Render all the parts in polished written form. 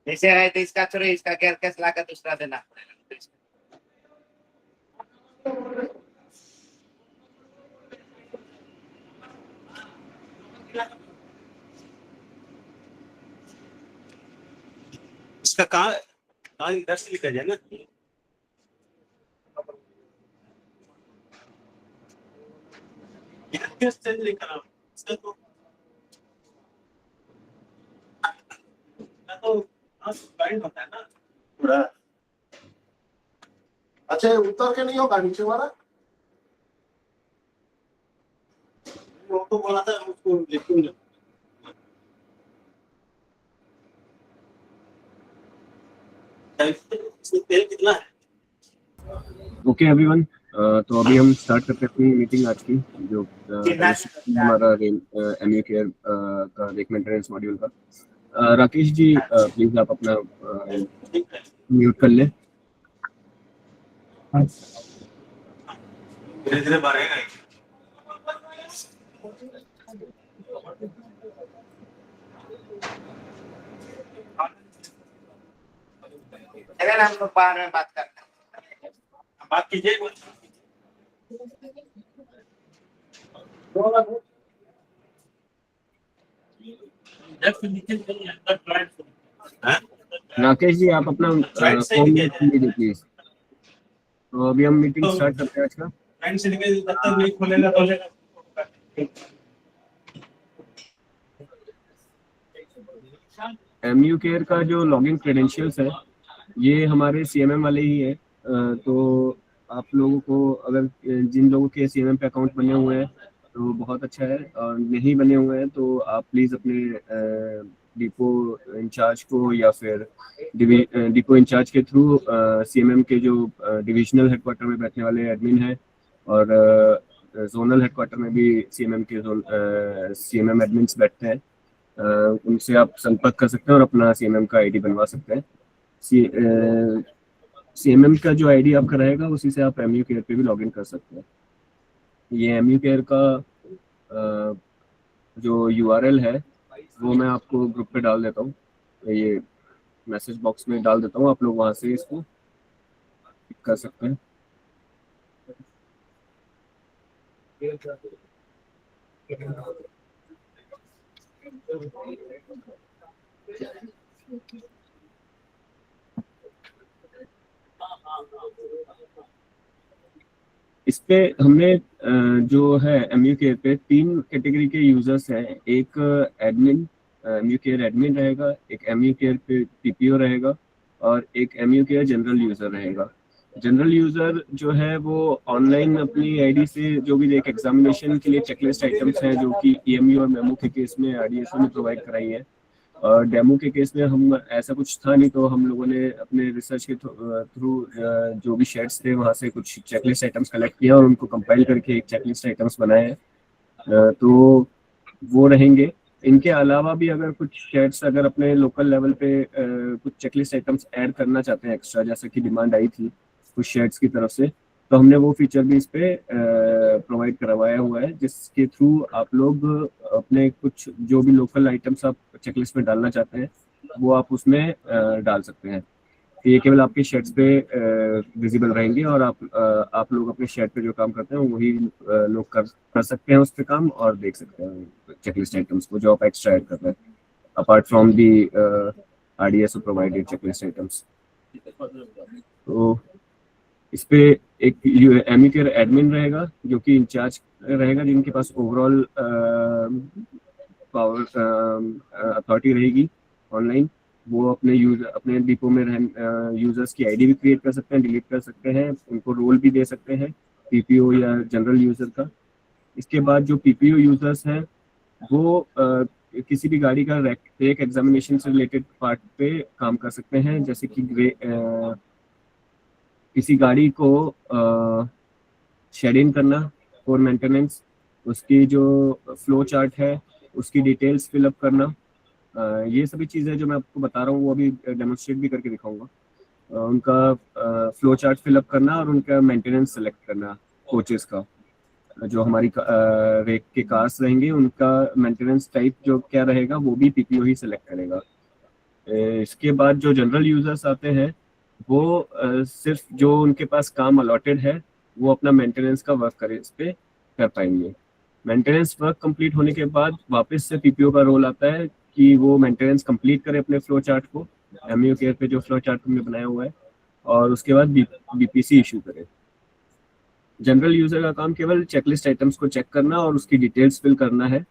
जैसे है तो इसका छोड़ो, इसका गैर कैश ला कर दूसरा देना। इसका कहाँ इधर से लिखा जाए ना, लिखा इसका तो गाइड होता है ना पूरा। अच्छा उतर के नहीं होगा नीचे वाला, वो तो बोला था उसको लिखूंगा। तेल कितना है? ओके एवरीवन, तो अभी हम स्टार्ट करते हैं अपनी मीटिंग आज की, जो हमारा एमयू केयर का एक मेंटेनेंस मॉड्यूल का। राकेश जी प्लीज आप अपना म्यूट कर लें। धीरे धीरे बढ़ेगा। अगर हम लोग बाहर में बात करते हैं, बात कीजिए। राकेश जी आप अपना फॉर्म लीजिए प्लीज। तो अभी हम मीटिंग स्टार्ट करते हैं आज का। फ्रेंड से निकल जब तक नहीं खोलेगा तो एमयू केयर का जो लॉगिन क्रेडेंशियल्स है ये हमारे सीएमएम वाले ही है। तो आप लोगों को अगर जिन लोगों के सीएमएम पे अकाउंट बने हुए हैं तो बहुत अच्छा है, और नहीं बने हुए हैं तो आप प्लीज़ अपने डिपो इंचार्ज को या फिर डिपो इंचार्ज के थ्रू सीएमएम के जो डिविजनल हेडक्वार्टर में बैठने वाले एडमिन हैं और जोनल हेडक्वार्टर में भी सीएमएम के सीएमएम एडमिन्स बैठते हैं, उनसे आप संपर्क कर सकते हैं और अपना सीएमएम का आईडी बनवा सकते हैं। सीएमएम का जो आईडी आपका रहेगा उसी से आप एमयू केयर पे भी लॉगिन कर सकते हैं। ये एमयू केयर का जो यूआरएल है वो मैं आपको ग्रुप पे डाल देता हूँ, ये मैसेज बॉक्स में डाल देता हूँ, आप लोग वहाँ से इसको पिक कर सकते हैं। इस पे हमने जो है एमयू केयर पे 3 कैटेगरी के यूजर्स हैं। एक एडमिन, एमयू केयर एडमिन रहेगा, एक एमयू केयर पे पीपीओ रहेगा और एक एमयू केयर जनरल यूजर रहेगा। जनरल यूजर जो है वो ऑनलाइन अपनी आईडी से जो भी एक एग्जामिनेशन के लिए चेकलिस्ट आइटम्स हैं जो कि ईएमयू और मेमो के केस में आरडीएसओ ने प्रोवाइड कराई है, और डेमो के केस में हम ऐसा कुछ था नहीं, तो हम लोगों ने अपने रिसर्च के थ्रू जो भी शेड्स थे वहाँ से कुछ चेकलिस्ट आइटम्स कलेक्ट किया और उनको कंपाइल करके एक चेकलिस्ट आइटम्स बनाए हैं। तो वो रहेंगे। इनके अलावा भी अगर कुछ शेड्स अगर अपने लोकल लेवल पे कुछ चेकलिस्ट आइटम्स ऐड करना चाहते हैं एक्स्ट्रा, जैसे कि डिमांड आई थी कुछ शेड्स की तरफ से, तो हमने वो फीचर भी इस पे प्रोवाइड करवाया हुआ है, जिसके थ्रू आप लोग अपने कुछ जो भी लोकल आइटम्स आप चेकलिस्ट में डालना चाहते हैं वो आप उसमें डाल सकते हैं। ये केवल आपके शेड्स पे विजिबल रहेंगे और आप लोग अपने शेड पे जो काम करते हैं वही लोग कर सकते हैं उस पे काम और देख सकते हैं चेकलिस्ट आइटम्स को जो आप एक्स्ट्रा ऐड कर रहे हैं apart from the RDSO provided checklist items. तो इस पे एक एमयू केयर एडमिन रहेगा जो कि इंचार्ज रहेगा, जिनके पास ओवरऑल पावर अथॉरिटी रहेगी ऑनलाइन। वो अपने डिपो में यूजर्स की आईडी भी क्रिएट कर सकते हैं, डिलीट कर सकते हैं, उनको रोल भी दे सकते हैं पीपीओ या जनरल यूजर का। इसके बाद जो पीपीओ यूजर्स हैं वो किसी भी गाड़ी का रेक एग्जामिनेशन से रिलेटेड पार्ट पे काम कर सकते हैं, जैसे कि किसी गाड़ी को शेडिंग करना फॉर मेंटेनेंस, उसकी जो फ्लो चार्ट है उसकी डिटेल्स फिलअप करना। ये सभी चीज़ें जो मैं आपको बता रहा हूँ वो अभी डेमोन्स्ट्रेट भी करके दिखाऊंगा। उनका फ्लो चार्ट फिलअप करना और उनका मेंटेनेंस सेलेक्ट करना, कोचेस का जो हमारी रेक के कार्स रहेंगे उनका मेंटेनेंस टाइप जो क्या रहेगा वो भी पीपीओ ही सेलेक्ट करेगा। इसके बाद जो जनरल यूजर्स आते हैं वो सिर्फ जो उनके पास काम अलॉटेड है वो अपना मेंटेनेंस का वर्क करे इस पे कर पाएंगे। मेंटेनेंस वर्क कंप्लीट होने के बाद वापस से पीपीओ का रोल आता है कि वो मेंटेनेंस कंप्लीट करे अपने फ्लो चार्ट को, एमयू केयर पे जो फ्लो चार्ट हमने बनाया हुआ है, और उसके बाद बीपीसी इशू करे। जनरल यूजर का काम केवल चेकलिस्ट आइटम्स को चेक करना और उसकी डिटेल्स फिल करना है।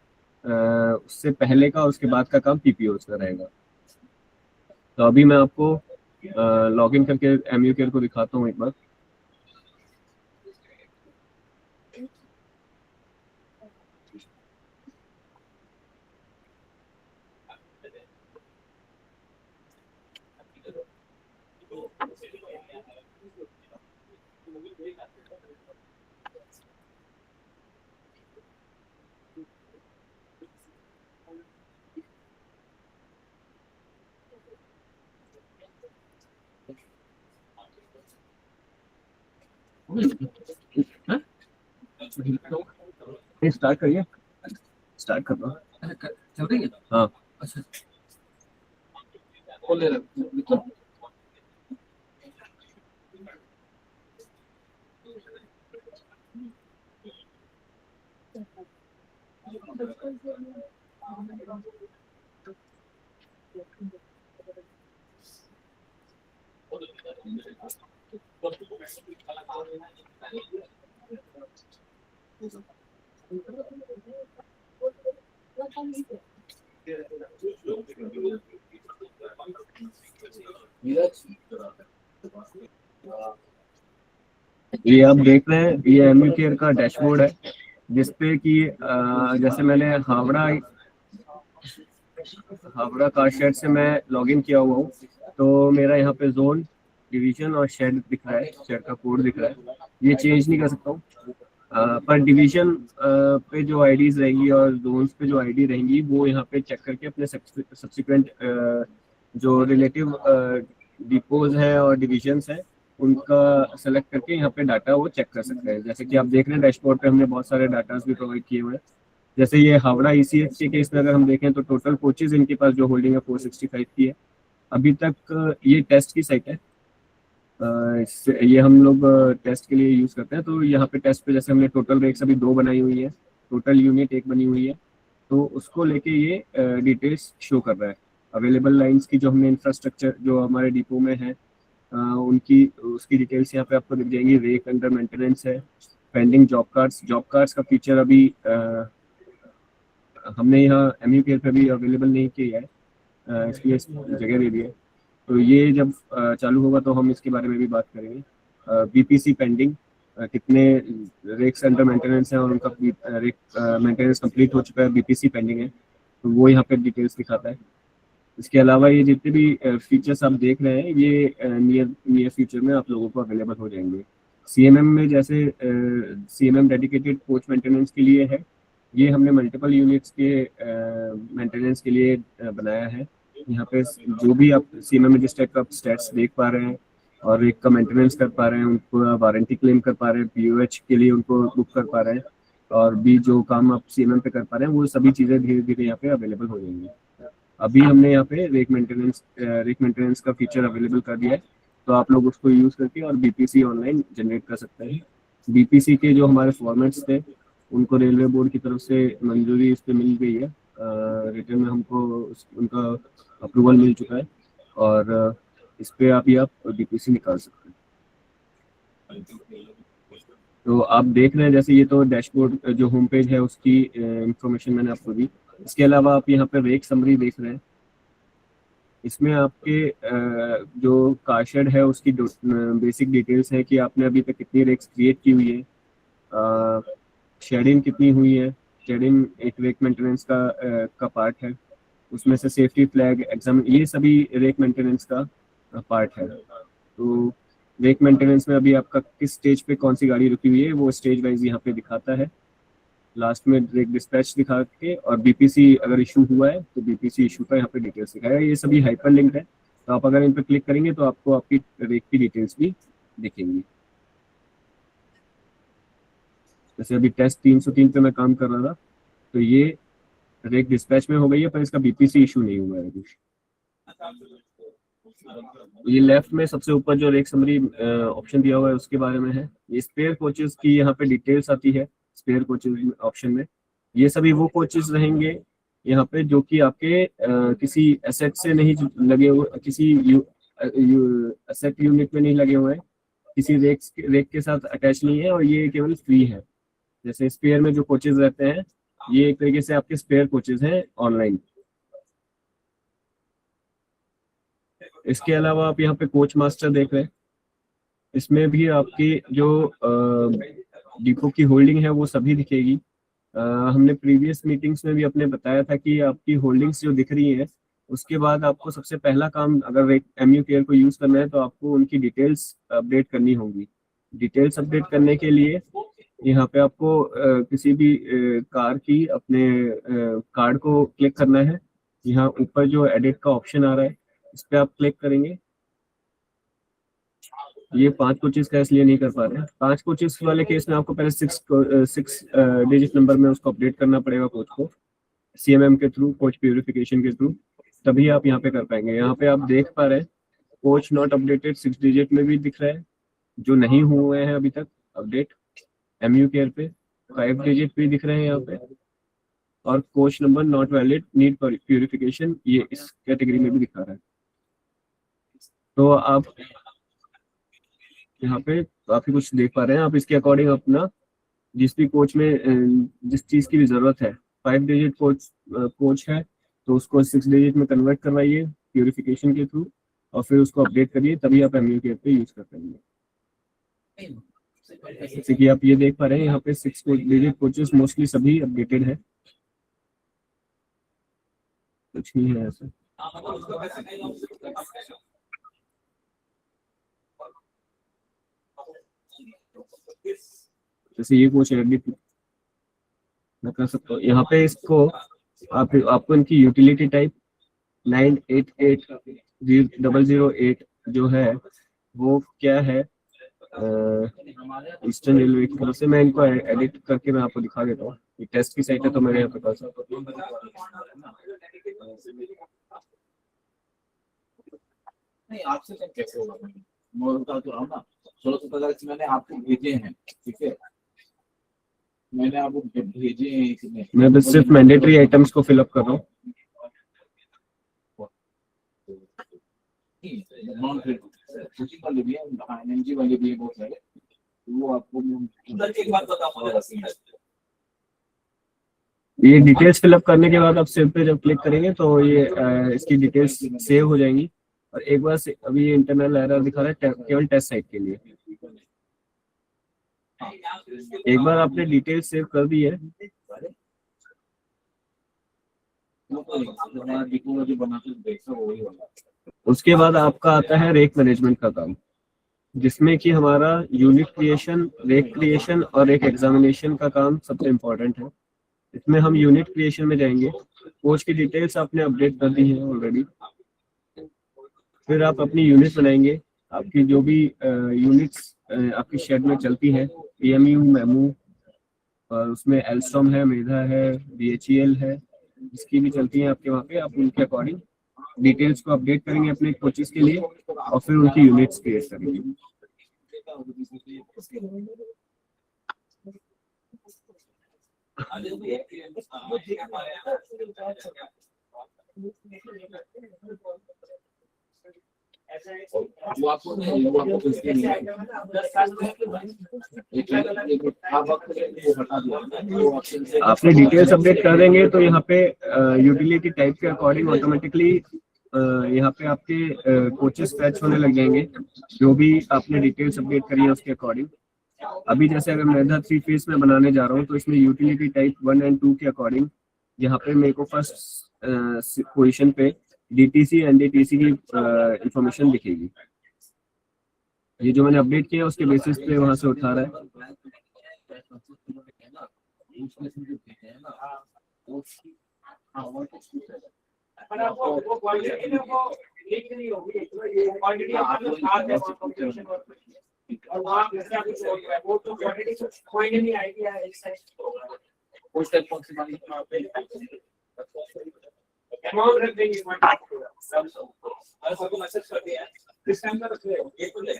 उससे पहले का और उसके बाद का काम पीपीओ का रहेगा। तो अभी मैं आपको लॉगिन करके एमयू केयर को दिखाता हूँ एक बार। स्टार्ट करिए, स्टार्ट कर दो। चल रही है। हाँ अच्छा खोल ले रहा ये आप देख रहे हैं, ये एमयू केयर का डैशबोर्ड है जिसपे कि जैसे मैंने हावड़ा कार शेड से मैं लॉगिन किया हुआ हूँ, तो मेरा यहाँ पे जोन, डिवीजन और शेड दिख रहा है, शेड का कोड दिख रहा है। ये चेंज नहीं कर सकता हूँ, पर डिवीजन पे जो आईडीज रहेंगी और जोन्स पे जो आईडी रहेंगी वो यहाँ पे चेक करके अपने सब्सिक्वेंट जो रिलेटिव डिपोज है और डिविजन्स है उनका सेलेक्ट करके यहाँ पे डाटा वो चेक कर सकते हैं। जैसे कि आप देख रहे हैं डैशबोर्ड पे हमने बहुत सारे डाटाज भी प्रोवाइड किए हुए हैं। जैसे ये हावड़ा ईसीएच के केस में अगर हम देखें तो टोटल कोचेज इनके पास जो होल्डिंग है 465 की है। अभी तक ये टेस्ट की साइट है, ये हम लोग टेस्ट के लिए यूज़ करते हैं। तो यहाँ पे टेस्ट पे जैसे हमने टोटल रेक्स अभी 2 बनाई हुई है, टोटल यूनिट 1 बनी हुई है, तो उसको लेके ये डिटेल्स शो कर रहा है। अवेलेबल लाइंस की जो हमने इंफ्रास्ट्रक्चर जो हमारे डिपो में है उनकी उसकी डिटेल्स यहाँ पे आपको दिख जाएंगी। रेक अंडर मेंटेनेंस है, पेंडिंग जॉब कार्ड्स का फीचर अभी हमने यहाँ एमयू केयर पे भी अवेलेबल नहीं किया है, इसलिए जगह दे दी है। तो ये जब चालू होगा तो हम इसके बारे में भी बात करेंगे। बीपीसी पेंडिंग, कितने रेक्स अंडर मेंटेनेंस है और उनका रेक मेंटेनेंस कंप्लीट हो चुका है, बीपीसी पेंडिंग है, तो वो यहाँ पे डिटेल्स दिखाता है। इसके अलावा ये जितने भी फीचर्स आप देख रहे हैं ये नियर फ्यूचर में आप लोगों को अवेलेबल हो जाएंगे। सीएमएम में जैसे सीएमएम डेडिकेटेड कोच मेंटेनेंस के लिए है, ये हमने मल्टीपल यूनिट्स के मेंटेनेंस के लिए बनाया है। यहाँ पे जो भी आप सीएमएम में जिस टाइप का आप स्टैट्स देख पा रहे हैं और एक का मेंटेनेंस कर पा रहे हैं, उनको वारंटी क्लेम कर पा रहे हैं, पीओएच के लिए उनको बुक कर पा रहे हैं, और भी जो काम आप सीएमएम पे कर पा रहे हैं वो सभी चीज़ें धीरे धीरे यहाँ पे अवेलेबल हो जाएंगी। अभी हमने यहाँ पे रेक मेंटेनेंस का फीचर अवेलेबल कर दिया है, तो आप लोग उसको यूज़ करके और बीपीसी ऑनलाइन जनरेट कर सकते हैं। बीपीसी के जो हमारे फॉर्मेट्स थे उनको रेलवे बोर्ड की तरफ से मंजूरी इस पर मिल गई है, रिटर्न में हमको उनका अप्रूवल मिल चुका है, और इस पे आप बीपीसी निकाल सकते हैं। तो आप देख रहे हैं जैसे ये तो डैशबोर्ड जो होम पेज है उसकी इंफॉर्मेशन मैंने आपको दी। इसके अलावा आप यहाँ पे रेक समरी देख रहे हैं, इसमें आपके जो कारशेड है उसकी बेसिक डिटेल्स है कि आपने अभी तक कितनी रेक्स क्रिएट की हुई है, शेडिंग कितनी हुई है, जेडिन एक रेक मेंटेनेंस का पार्ट है, उसमें से सेफ्टी फ्लैग एग्जाम, ये सभी रेक मेंटेनेंस का पार्ट है। तो रेक मेंटेनेंस में अभी आपका किस स्टेज पे कौन सी गाड़ी रुकी हुई है वो स्टेज वाइज यहाँ पे दिखाता है। लास्ट में रेक डिस्पैच दिखा के, और बीपीसी अगर इशू हुआ है तो बीपीसी इशू का यहाँ पे डिटेल्स दिखाएगा। ये सभी हाइपर लिंक्ड है, तो आप अगर इन पर क्लिक करेंगे तो आपको आपकी रेक की डिटेल्स भी दिखेंगी। जैसे अभी टेस्ट 303 पे मैं काम कर रहा था, तो ये रेक डिस्पैच में हो गई है, पर इसका बीपीसी इशू नहीं हुआ है अभी। ये लेफ्ट में सबसे ऊपर जो रेक समरी ऑप्शन दिया हुआ है उसके बारे में है। ये स्पेयर कोचेस की यहाँ पे डिटेल्स आती है स्पेयर कोचेस ऑप्शन में। ये सभी वो कोचेस रहेंगे यहाँ पे जो कि आपके किसी एसेट से नहीं लगे हुए, किसी एसेट यूनिट में नहीं लगे हुए हैं, किसी रेक के साथ अटैच नहीं है, और ये केवल फ्री है। जैसे स्पेयर में जो कोचेस रहते हैं ये एक तरीके से आपके स्पेयर कोचेस हैं ऑनलाइन। इसके अलावा आप यहाँ पे कोच मास्टर देख रहे हैं, इसमें भी आपकी जो डिपो की होल्डिंग है वो सभी दिखेगी। हमने प्रीवियस मीटिंग्स में भी अपने बताया था कि आपकी होल्डिंग्स जो दिख रही है उसके बाद आपको सबसे पहला काम, अगर एक एमयू केयर को यूज करना है तो आपको उनकी डिटेल्स अपडेट करनी होगी। डिटेल्स अपडेट करने के लिए यहाँ पे आपको किसी भी कार की अपने कार्ड को क्लिक करना है। यहाँ ऊपर जो एडिट का ऑप्शन आ रहा है इस पर आप क्लिक करेंगे। ये 5 कोचेस का इसलिए नहीं कर पा रहे हैं। 5 कोचेस वाले केस में आपको पहले 6 डिजिट नंबर में उसको अपडेट करना पड़ेगा कोच को, CMM के थ्रू, कोच प्यूरिफिकेशन के थ्रू, तभी आप यहाँ पे कर पाएंगे। यहाँ पे आप देख पा रहे हैं कोच नॉट अपडेटेड 6 डिजिट में भी दिख रहा है, जो नहीं हुए हैं अभी तक अपडेट एमयू केयर पे 5 डिजिट भी दिख रहे हैं यहाँ पे, और coach number not valid need purification ये इस कैटेगरी में भी दिखा रहा है। तो आप यहाँ पे काफी कुछ देख पा रहे हैं। आप इसके अकॉर्डिंग अपना जिस भी कोच में जिस चीज की भी जरूरत है, 5 डिजिट कोच है तो उसको 6 डिजिट में कन्वर्ट करवाइए प्यूरिफिकेशन के थ्रू, और फिर उसको अपडेट करिए, तभी आप एमयू केयर पे यूज कर पाएंगे। जैसे कि आप ये देख पा रहे हैं यहाँ पे 6 डिजिट कोचेस मोस्टली सभी अपडेटेड है, कुछ नहीं है ऐसा। जैसे ये कोच एडिट मैं कर सकता हूँ यहाँ पे। इसको आपको इनकी यूटिलिटी टाइप 988008 जो है वो क्या है ईस्टर्न रेलवे की तरफ से। मैं इनको एडिट करके मैं आपको दिखा देता हूँ। ये टेस्ट की साइट है तो मेरे यहाँ पे पास नहीं आपसे कैसे होगा? मैं बता तो रहा हूँ ना, 16,000 मैंने आपको भेजे हैं, ठीक है, मैंने आपको भेजे हैं। मैं बस सिर्फ मैंडेटरी आइटम्स को फिलअप कर रहा हूँ। नॉन क्रेडिट वाले भी है, एनएमजी वाले भी है बहुत सारे, वो आपको एक बात बताऊं। ये डिटेल्स फिलअप करने के बाद आप सेव पे जब क्लिक करेंगे तो ये इसकी डिटेल्स सेव हो जाएंगी। और एक बार से अभी ये इंटरनल एरर दिखा रहा है केवल टेस्ट साइट के लिए। एक बार आपने डिटेल्स सेव कर दी है उसके बाद आपका आता है रेक मैनेजमेंट का काम, जिसमें कि हमारा यूनिट क्रिएशन, रेक क्रिएशन और रेक एग्जामिनेशन का काम सबसे इम्पोर्टेंट है। इसमें हम यूनिट क्रिएशन में जाएंगे। कोच की डिटेल्स आपने अपडेट कर दी है ऑलरेडी। फिर आप अपनी यूनिट बनाएंगे। आपकी जो भी यूनिट्स आपकी शेड में चलती है, PMU, मेमू, और उसमें एल्स्टॉम है, मेधा है, BHEL है, जिसकी भी चलती है आपके वहाँ पे, आप उनके अकॉर्डिंग डिटेल्स को अपडेट करेंगे अपने कोचेस के लिए, और फिर उनकी यूनिट्स क्रिएट करेंगे। वो आपको आपने डिटेल्स अपडेट कर देंगे तो यहाँ पे यूटिलिटी टाइप के अकॉर्डिंग ऑटोमेटिकली यहाँ पे आपके कोचेस फैच होने लग जाएंगे, जो भी आपने डिटेल्स अपडेट करी है उसके अकॉर्डिंग। अभी जैसे अगर मैं इधर 3 फेज में बनाने जा रहा हूँ तो इसमें यूटिलिटी टाइप 1 एंड 2 के अकॉर्डिंग यहाँ पे मेरे को फर्स्ट पोजीशन पे डीटीसी एनडीटीसी की इंफॉर्मेशन दिखेगी। ये जो मैंने अपडेट किया उसके बेसिस पे वहां से उठा रहा है। पर आपको वो क्वालिटी में वो लीक नहीं होगी, ये क्वांटिटी आपको साथ है कंपटीशन और वहाँ जैसे आपको शो है वो तो क्वांटिटी कोई नहीं आएगी या एक साइज उस टाइप कौन सी वाली अमाउंट रख देंगे और सबको मैसेज कर दिया किस टाइम का रख रहे हो ये तो ले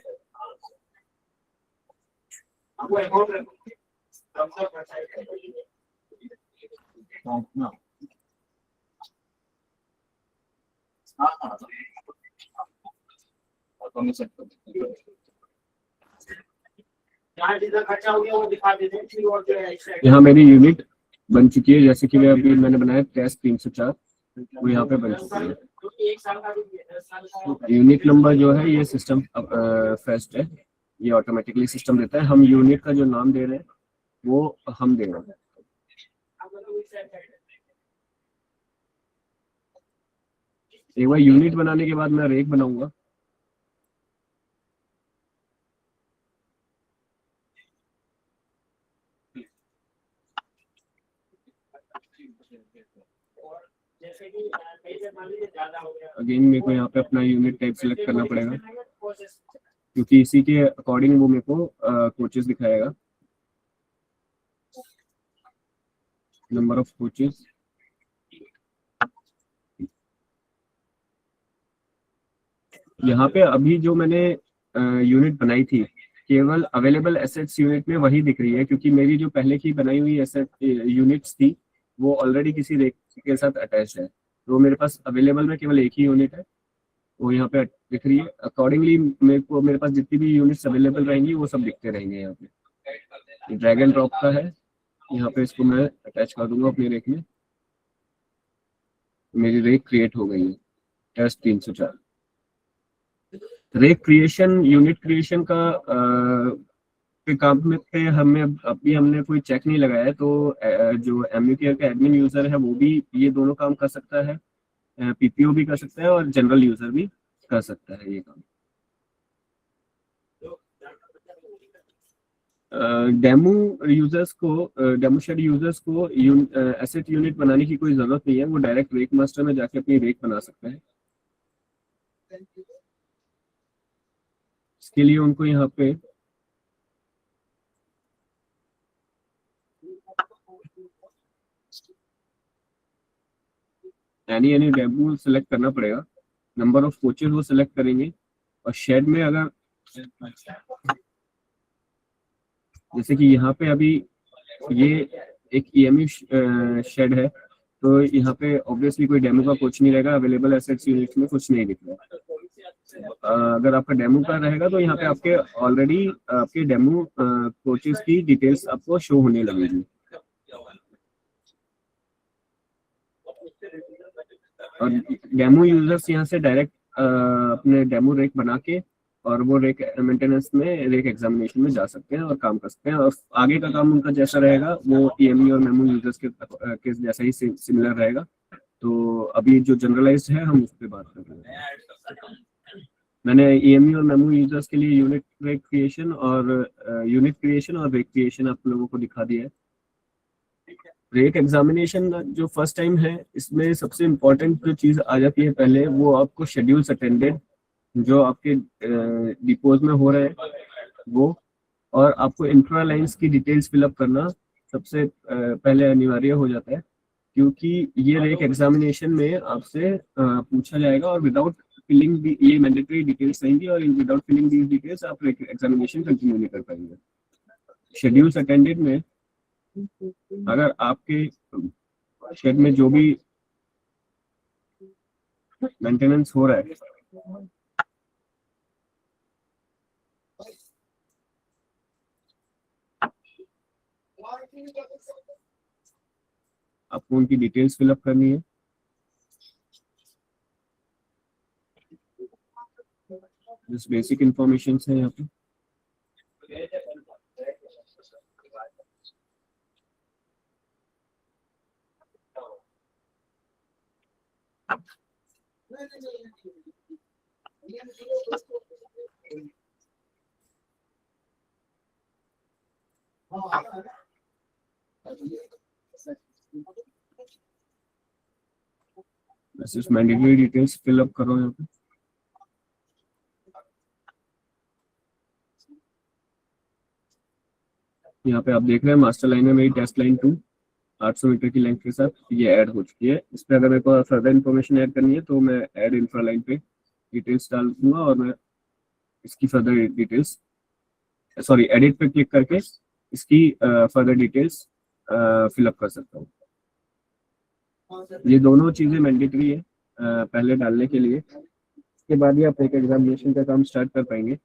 आपको अमाउंट रख हम सब ना। हाँ तो मैं सेट कर दूँ। जहाँ जितना खर्चा हो गया वो दिखा देते हैं फिर और जो है एक्स्ट्रा यहाँ मेरी यूनिट बन चुकी है, जैसे कि मैं अभी मैंने बनाया टेस्ट 304 वो यहाँ पे बन चुकी है। क्योंकि एक साल का भी 10 साल का यूनिट नंबर जो है ये सिस्टम फर्स्ट है, ये ऑटोमेटिकली सिस्टम देता है। हम यूनिट का जो नाम दे रहे हैं वो हम दे रहे हैं। एक बार यूनिट बनाने के बाद मैं रेक बनाऊंगा। जैसे कि मान लीजिए ज्यादा हो गया अगेन मेरे को यहाँ पे अपना यूनिट टाइप सिलेक्ट करना पड़ेगा क्योंकि इसी के अकॉर्डिंग वो मेरे को कोचेस दिखाएगा, नंबर ऑफ कोचेस। यहाँ पे अभी जो मैंने यूनिट बनाई थी केवल अवेलेबल एसेट्स यूनिट में वही दिख रही है, क्योंकि मेरी जो पहले की बनाई हुई एसेट यूनिट्स थी वो ऑलरेडी किसी रेक के साथ अटैच है, तो मेरे पास अवेलेबल में केवल एक ही यूनिट है, वो यहाँ पे दिख रही है। अकॉर्डिंगली मेरे पास जितनी भी यूनिट्स अवेलेबल रहेंगी वो सब दिखते रहेंगे। यहाँ पे ड्रैग एंड ड्रॉप का है, यहाँ पे इसको मैं अटैच कर दूंगा अपनी रेक में। मेरी रेक क्रिएट हो गई है test 304। Rake creation unit creation का पे काम में पे हमें अभी हमने कोई चेक नहीं लगाया है, तो जो एमयूकेयर का एडमिन यूजर है वो भी ये दोनों काम कर सकता है, पीपीओ भी कर सकता है और जनरल यूजर भी कर सकता है ये काम। डेमो यूजर्स को डेमो शेड यूजर्स को एसेट यूनिट बनाने की कोई जरूरत नहीं है, वो डायरेक्ट रेक मास्टर में जाके अपनी रेक बना सकते हैं। इसके लिए उनको यहाँ पे एनी डेमो सेलेक्ट करना पड़ेगा, नंबर ऑफ कोचेस वो सेलेक्ट करेंगे और शेड में अगर जैसे कि यहाँ पे अभी ये एक ईएमयू शेड है, तो यहाँ पे ऑब्वियसली कोई डेमो का कोच नहीं रहेगा, अवेलेबल एसेट्स यूनिट में कुछ नहीं दिख रहा। अगर आपका डेमो का रहेगा तो यहाँ पे आपके ऑलरेडी आपके डेमो कोचेस की डिटेल्स आपको शो होने लगेगी। और डेमो यूजर्स यहाँ से डायरेक्ट अपने डेमो रेक बना के और वो रेक मेंटेनेंस में रेक एग्जामिनेशन में जा सकते हैं और काम कर सकते हैं, और आगे का काम उनका जैसा रहेगा वो ईएमई और मेमो यूजर्स के जैसा ही सिमिलर रहेगा। तो अभी जो जनरलाइज्ड है हम उस पर बात कर रहे हैं। मैंने ईएमई और मेमो यूजर्स के लिए यूनिट रेक क्रिएशन और रेक क्रिएशन आप लोगों को दिखा दिया है। रेक एग्जामिनेशन जो फर्स्ट टाइम है इसमें सबसे इम्पोर्टेंट जो चीज आ जाती है पहले, वो आपको शेड्यूल्स अटेंडेड जो आपके डिपोज में हो रहे हैं वो, और आपको इंट्रा लाइंस की डिटेल्स फिलअप करना सबसे पहले अनिवार्य हो जाता है, क्योंकि ये रेक एग्जामिनेशन में आपसे पूछा जाएगा और विदाउट फिलिंग भी ये मैंडेटरी डिटेल्स रहेंगी, और विदाउट फिलिंग दीज डिटेल्स आप रेक एग्जामिनेशन कंटिन्यू नहीं कर पाएंगे। शेड्यूल्स अटेंडेड में अगर आपके शेड में जो भी मेंटेनेंस हो रहा है आपको उनकी डिटेल्स फिलअप करनी है। बेसिक इंफॉर्मेशन है यहाँ पे। बस इस मैंडेटरी डिटेल्स फिल अप करो यहाँ पे। यहाँ पे आप देख रहे हैं मास्टर लाइन में मेरी टेस्ट लाइन 2 800 मीटर की लेंथ के साथ ये ऐड हो चुकी है। इस पे अगर मेरे को फर्दर इन्फॉर्मेशन ऐड करनी है तो मैं ऐड इंफ्रा लाइन पे डिटेल्स डाल दूंगा और मैं इसकी फर्दर डिटेल्स सॉरी एडिट पे क्लिक करके इसकी फर्दर डिटेल्स फिलअप कर सकता हूँ। ये दोनों चीजें मैंडेटरी है पहले डालने के लिए, इसके बाद ही आप एक एग्जामिनेशन का काम स्टार्ट कर पाएंगे।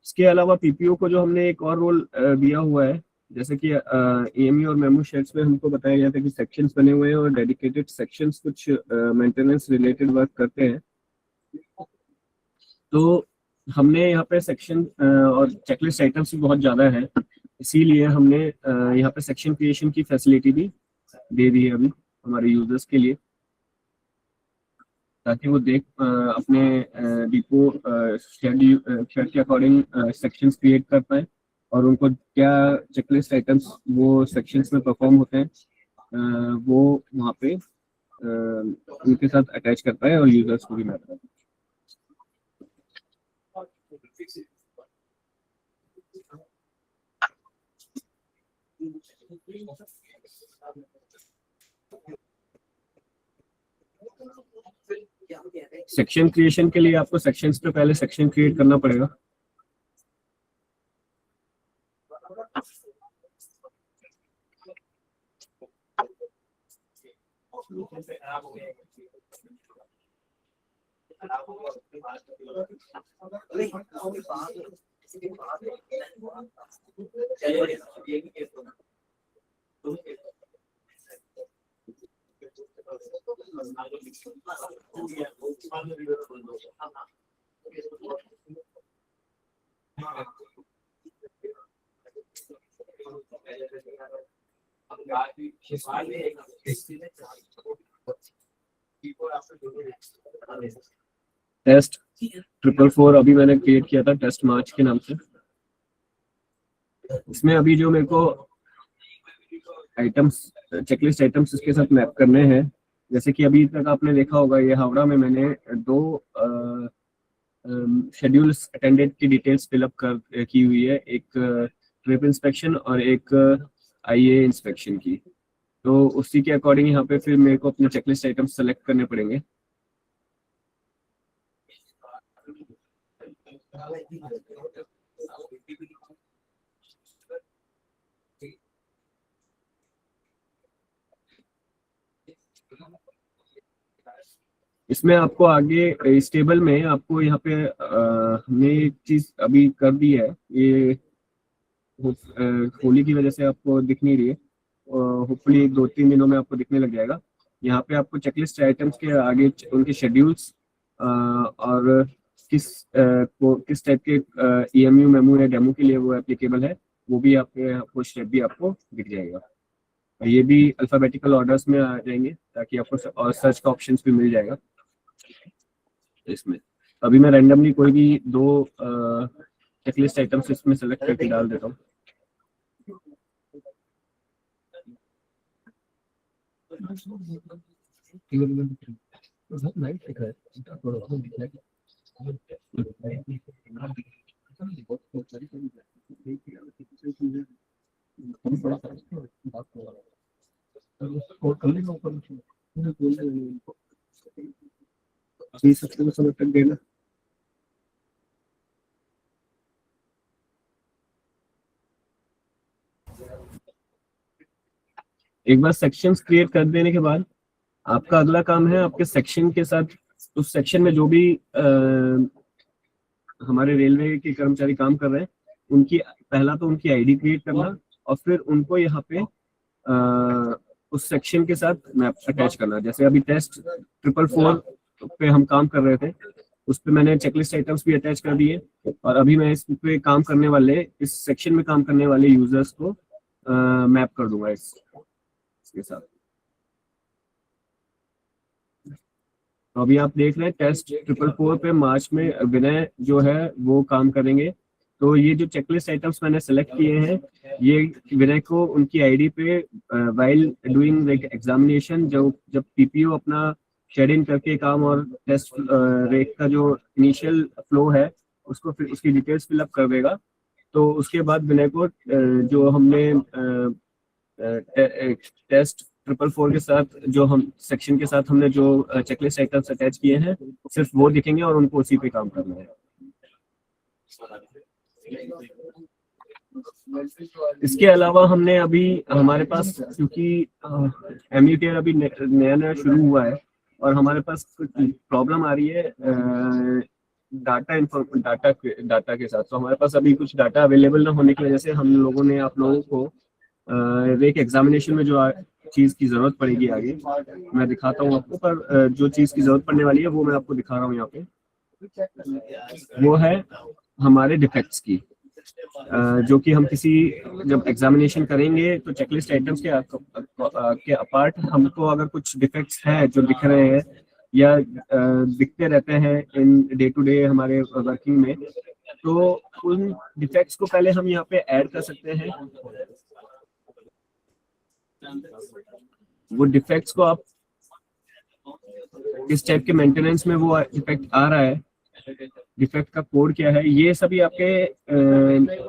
इसके अलावा पीपीओ को जो हमने एक और रोल दिया हुआ है, जैसे कि एएमयू और मेमो शेड्स में हमको बताया गया था कि सेक्शंस बने हुए हैं और डेडिकेटेड सेक्शंस कुछ मेंटेनेंस रिलेटेड वर्क करते हैं। तो हमने यहाँ पे सेक्शन और चेकलिस्ट आइटम्स भी बहुत ज़्यादा है, इसीलिए हमने यहाँ पे सेक्शन क्रिएशन की फैसिलिटी भी दे दी है अभी हमारे यूजर्स के लिए, ताकि वो देख अपने डिपो शेड के अकॉर्डिंग सेक्शंस क्रिएट कर पाए और उनको क्या चेकलिस्ट आइटम्स वो सेक्शंस में परफॉर्म होते हैं वो वहाँ पे उनके साथ अटैच कर पाए और यूजर्स को भी मैप कर पाए। सेक्शन क्रिएशन के लिए आपको सेक्शंस पे पहले सेक्शन क्रिएट करना पड़ेगा। टेस्ट 444 अभी मैंने क्रिएट किया था टेस्ट मार्च के नाम से। इसमें अभी जो मेरे को आइटम्स चेकलिस्ट आइटम्स इसके साथ मैप करने हैं, जैसे कि अभी तक आपने देखा होगा ये हावड़ा में मैंने 2 शेड्यूल्स अटेंडेड की डिटेल्स फिलअप कर की हुई है, एक ट्रिप इंस्पेक्शन और एक आईए इंस्पेक्शन की। तो उसी के अकॉर्डिंग यहाँ पे फिर मेरे को अपने चेकलिस्ट आइटम्स सेलेक्ट करने पड़ेंगे। इसमें आपको आगे इस टेबल में आपको यहाँ पे हमने एक चीज अभी कर दी है, ये होली की वजह से आपको दिख नहीं रही है, होपफुली 2-3 दिनों में आपको दिखने लग जाएगा। यहाँ पे आपको चेकलिस्ट आइटम्स के आगे उनके शेड्यूल्स और किस टाइप के ईएमयू मेमो या डेमो के लिए वो एप्लीकेबल है वो भी आपको स्टेप भी आपको दिख जाएगा। ये भी अल्फाबेटिकल ऑर्डर्स में आ जाएंगे ताकि आपको और सर्च का ऑप्शंस भी मिल जाएगा इसमें। अभी मैं रैंडमली कोई भी 2 चेकलिस्ट आइटम्स इसमें सेलेक्ट करके डाल देता हूँ। समय तक देना। एक बार सेक्शंस क्रिएट कर देने के बाद आपका अगला काम है आपके सेक्शन के साथ, उस सेक्शन में जो भी हमारे रेलवे के कर्मचारी काम कर रहे हैं उनकी पहला तो उनकी आईडी क्रिएट करना और फिर उनको यहाँ पे उस सेक्शन के साथ मैप अटैच करना। जैसे अभी टेस्ट 444 पे हम काम कर रहे थे, उस पे मैंने चेकलिस्ट आइटम्स भी अटैच कर दिए और अभी मैं इस पे काम करने वाले इस सेक्शन में काम करने वाले यूजर्स को मैप कर दूंगा इसके साथ। तो अभी आप देख रहे हैं टेस्ट 444 पे मार्च में विनय जो है वो काम करेंगे। तो ये जो चेकलिस्ट आइटम्स मैंने सेलेक्ट किए हैं ये विनय को उनकी आईडी पे वाइल डूइंग एग्जामिनेशन जब पीपीओ अपना शेड इन करके काम और टेस्ट रेक का जो इनिशियल फ्लो है उसको फिर उसकी डिटेल्स फिलअप कर देगा। तो उसके बाद विनय को जो हमने टेस्ट 444 के साथ जो हम सेक्शन के साथ हमने जो चेकलिस्ट आइटम्स अटैच किए हैं सिर्फ वो दिखेंगे और उनको उसी पे काम करना है। इसके अलावा हमने अभी हमारे पास क्योंकि एमयूकेआर अभी नया नया शुरू हुआ है और हमारे पास कुछ प्रॉब्लम आ रही है डाटा के साथ। तो हमारे पास अभी कुछ डाटा अवेलेबल ना होने की वजह से हम लोगों ने आप लोगों को एक एग्जामिनेशन में जो चीज की जरूरत पड़ेगी आगे मैं दिखाता हूँ आपको, पर जो चीज की जरूरत पड़ने वाली है वो मैं आपको दिखा रहा हूँ यहाँ पे। वो है हमारे डिफेक्ट्स की, जो कि हम किसी जब एग्जामिनेशन करेंगे तो चेकलिस्ट आइटम्स के अपार्ट हमको अगर कुछ डिफेक्ट्स हैं जो दिख रहे हैं या दिखते रहते हैं इन डे टू डे हमारे वर्किंग में, तो उन डिफेक्ट्स को पहले हम यहाँ पे ऐड कर सकते हैं। वो डिफेक्ट्स को आप किस टाइप के मेंटेनेंस में वो डिफेक्ट आ रहा है, डिफेक्ट का कोड क्या है, ये सभी आपके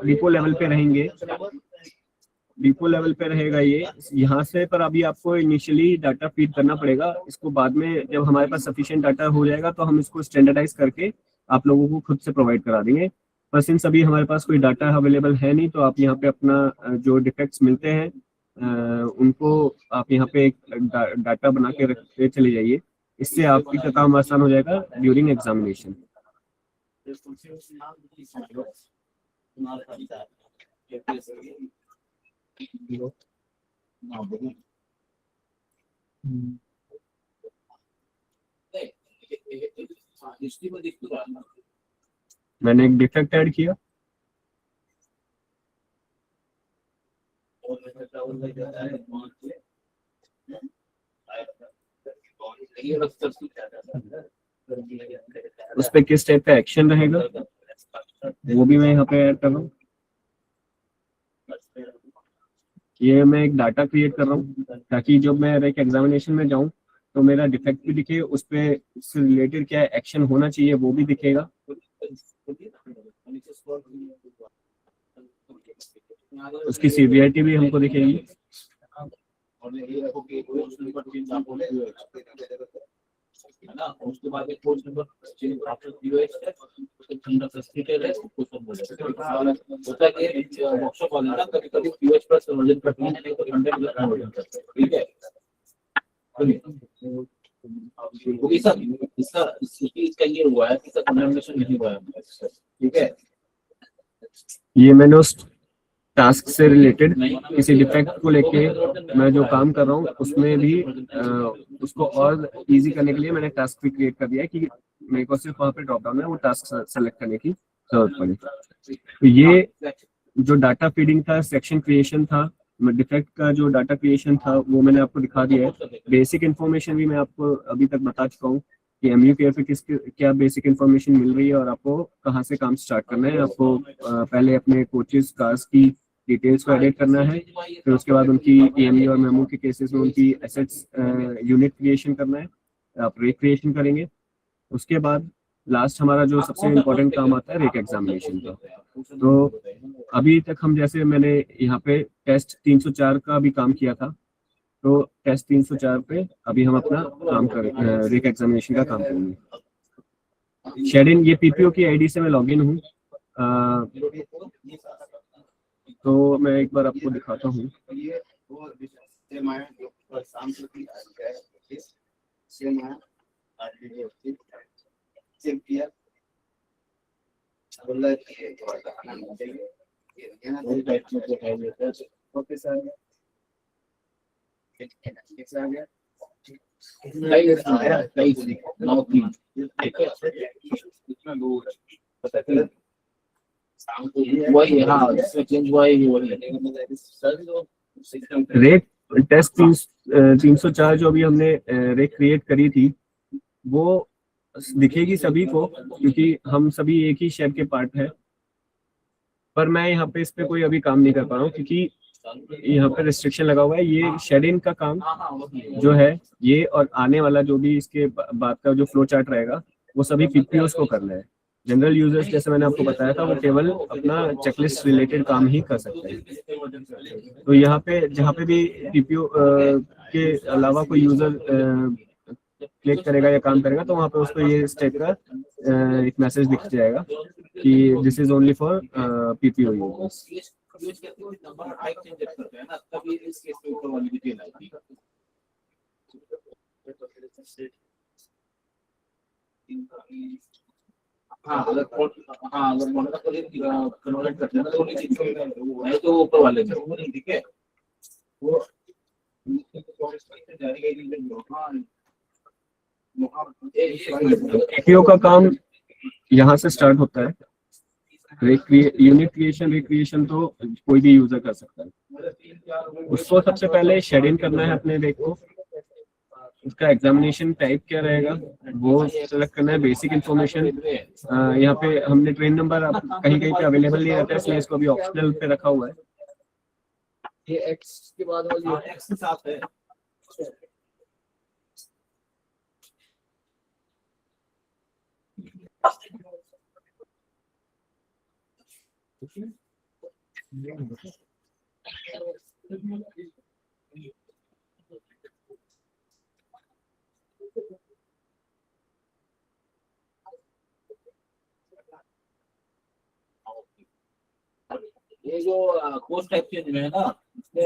डिपो लेवल पे रहेंगे। डिपो लेवल पे रहेगा ये यहाँ से, पर अभी आपको इनिशियली डाटा फीड करना पड़ेगा। इसको बाद में जब हमारे पास सफिशिएंट डाटा हो जाएगा तो हम इसको स्टैंडर्डाइज करके आप लोगों को खुद से प्रोवाइड करा देंगे। पर सिंस अभी हमारे पास कोई डाटा अवेलेबल है नहीं, तो आप यहाँ पे अपना जो डिफेक्ट्स मिलते हैं उनको आप यहाँ पे एक डाटा बना के रखते चले जाइए। इससे आपका काम आसान हो जाएगा ड्यूरिंग एग्जामिनेशन। मैंने एक डिफेक्ट ऐड किया, उस पे किस टाइप का एक्शन रहेगा वो भी मैं यहाँ पे ऐड कर रहा हूँ। ये मैं एक डाटा क्रिएट कर रहा हूँ ताकि जब मैं एक एग्जामिनेशन में जाऊँ तो मेरा डिफेक्ट भी दिखे, उस पे उससे रिलेटेड क्या एक्शन होना चाहिए वो भी दिखेगा। उसकी सीवियरिटी भी हमको दिखेगी। उसके बाद एक कोर्स नंबर होता है कि वर्कशॉप वाले ना कभी कभी पीएच प्लस कन्वर्जन करते हैं, नहीं तो 100 प्लस कन्वर्जन करते हैं। ठीक है, इसका ये हुआ है, इसका कंडेमनेशन नहीं हुआ है। ठीक है, ये मैंने उस टास्क से रिलेटेड किसी डिफेक्ट को लेके मैं जो काम कर रहा हूँ उसमें भी उसको और इजी करने के लिए मैंने टास्क भी क्रिएट कर दिया है कि मेरे को सिर्फ वहाँ पे ड्रॉप डाउन है वो टास्क सेलेक्ट करने की जरूरत पड़ी। तो ये जो डाटा फीडिंग था, सेक्शन क्रिएशन था, डिफेक्ट का जो डाटा क्रिएशन था वो मैंने आपको दिखा दिया है। बेसिक इन्फॉर्मेशन भी मैं आपको अभी तक बता चुका हूँ कि एमयूकेआर पे क्या बेसिक इन्फॉर्मेशन मिल रही है और आपको कहाँ से काम स्टार्ट करना है। आपको पहले अपने कोचेस कार्स की डिटेल्स को एडिट करना है, फिर उसके बाद उनकी ईएमई और मेमो के केसेस में उनकी एसेट्स यूनिट क्रिएशन करना है, आप रेक क्रिएशन करेंगे। उसके बाद लास्ट हमारा जो सबसे इम्पोर्टेंट काम आता है रेक एग्जामिनेशन का। तो अभी तक हम जैसे मैंने यहाँ पे टेस्ट 304 का भी काम किया था, तो टेस्ट 304 पे अभी हम अपना काम कर रेक एग्जामिनेशन का काम करेंगे। शेडिन ये पीपीओ की आईडी से मैं लॉगिन हूँ, तो मैं एक बार आपको दिखाता हूँ। रेक टेस्ट 304 जो अभी हमने रेक क्रिएट करी थी वो दिखेगी सभी को, क्योंकि हम सभी एक ही शेड के पार्ट है। पर मैं यहाँ पे इस पे कोई अभी काम नहीं कर पा रहा हूँ, क्योंकि यहाँ पे रिस्ट्रिक्शन लगा हुआ है। ये शेड इन का काम जो है, ये और आने वाला जो भी इसके बाद का जो फ्लो चार्ट रहेगा, वो सभी पीपीओस को करना है। जनरल यूजर्स, जैसे मैंने आपको बताया था, वो केवल अपना चेकलिस्ट रिलेटेड काम ही कर सकते हैं। तो यहाँ पे जहाँ पे भी पीपीओ के अलावा कोई यूजर क्लिक करेगा या काम करेगा, तो वहाँ पे उसको ये इस टाइप का एक मैसेज दिख जाएगा कि this is only for PPO users. Number I change करते हैं ना, तभी इस केस में ऊपर वाली डिटेल आएगी। हाँ अगर मॉडल कन्वर्ट करते हैं ना, तो नहीं तो ऊपर वाले में वो नहीं, ठीक है वो पीपीओ का काम यहाँ से स्टार्ट होता है। यूनिट क्रिएशन रिक्रिएशन तो कोई भी यूजर कर सकता है। उसको सबसे पहले शेड इन करना है अपने रेक को। उसका एग्जामिनेशन टाइप क्या रहेगा वो सेलेक्ट करना है। बेसिक इन्फॉर्मेशन यहाँ पे हमने ट्रेन नंबर कहीं कहीं पे अवेलेबल नहीं रहता है, इसलिए इसको अभी ऑप्शनल पे रखा हुआ है। ये एक्स के बाद वाली एक्स के साथ है। ये जो कोर्स टाइप चेंज में है ना, इसमें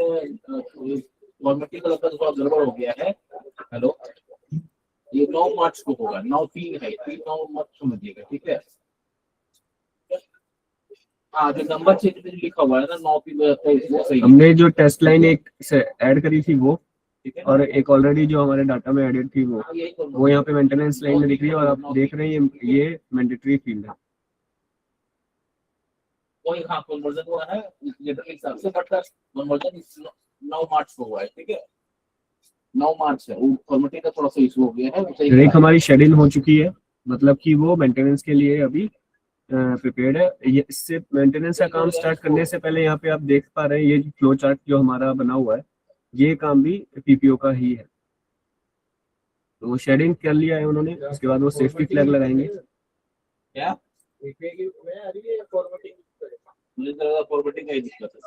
गवर्नमेंट कलर का थोड़ा गड़बड़ हो गया है। हेलो, ये 9 मार्च को होगा। 9/3 है, 9 मार्च समझिएगा, ठीक है। हाँ, जो नंबर चेंज में लिखा हुआ है ना 9/3 वो सही है। हमने जो टेस्ट लाइन एक से ऐड करी थी वो, और एक ऑलरेडी जो हमारे डाटा में एडेड थी वो यहाँ पे मेंटेनेंस लाइन में दिख रही है, और आप देख रहे हैं ये मैंडेटरी फील्ड है। वही हाँ कन्वर्जन हुआ है लेटर के हिसाब से, बट कन्वर्जन 9 मार्च को हुआ है, ठीक है। 9 मार्च है, वो कमिटी का थोड़ा सा इशू हो गया है। रेक हमारी शेड्यूल हो चुकी है, मतलब कि वो मेंटेनेंस के लिए अभी प्रिपेयर्ड है। ये इससे मेंटेनेंस का काम स्टार्ट करने से पहले यहाँ पे आप देख पा रहे हैं ये फ्लो चार्ट जो हमारा बना हुआ है, ये काम भी पीपीओ का ही है। तो वो शेडिंग कर लिया है उन्होंने, उसके बाद वो सेफ्टी फ्लैग लगाएंगे। क्या मुझे लगा फॉर्मेटिंग का ही दिक्कत है।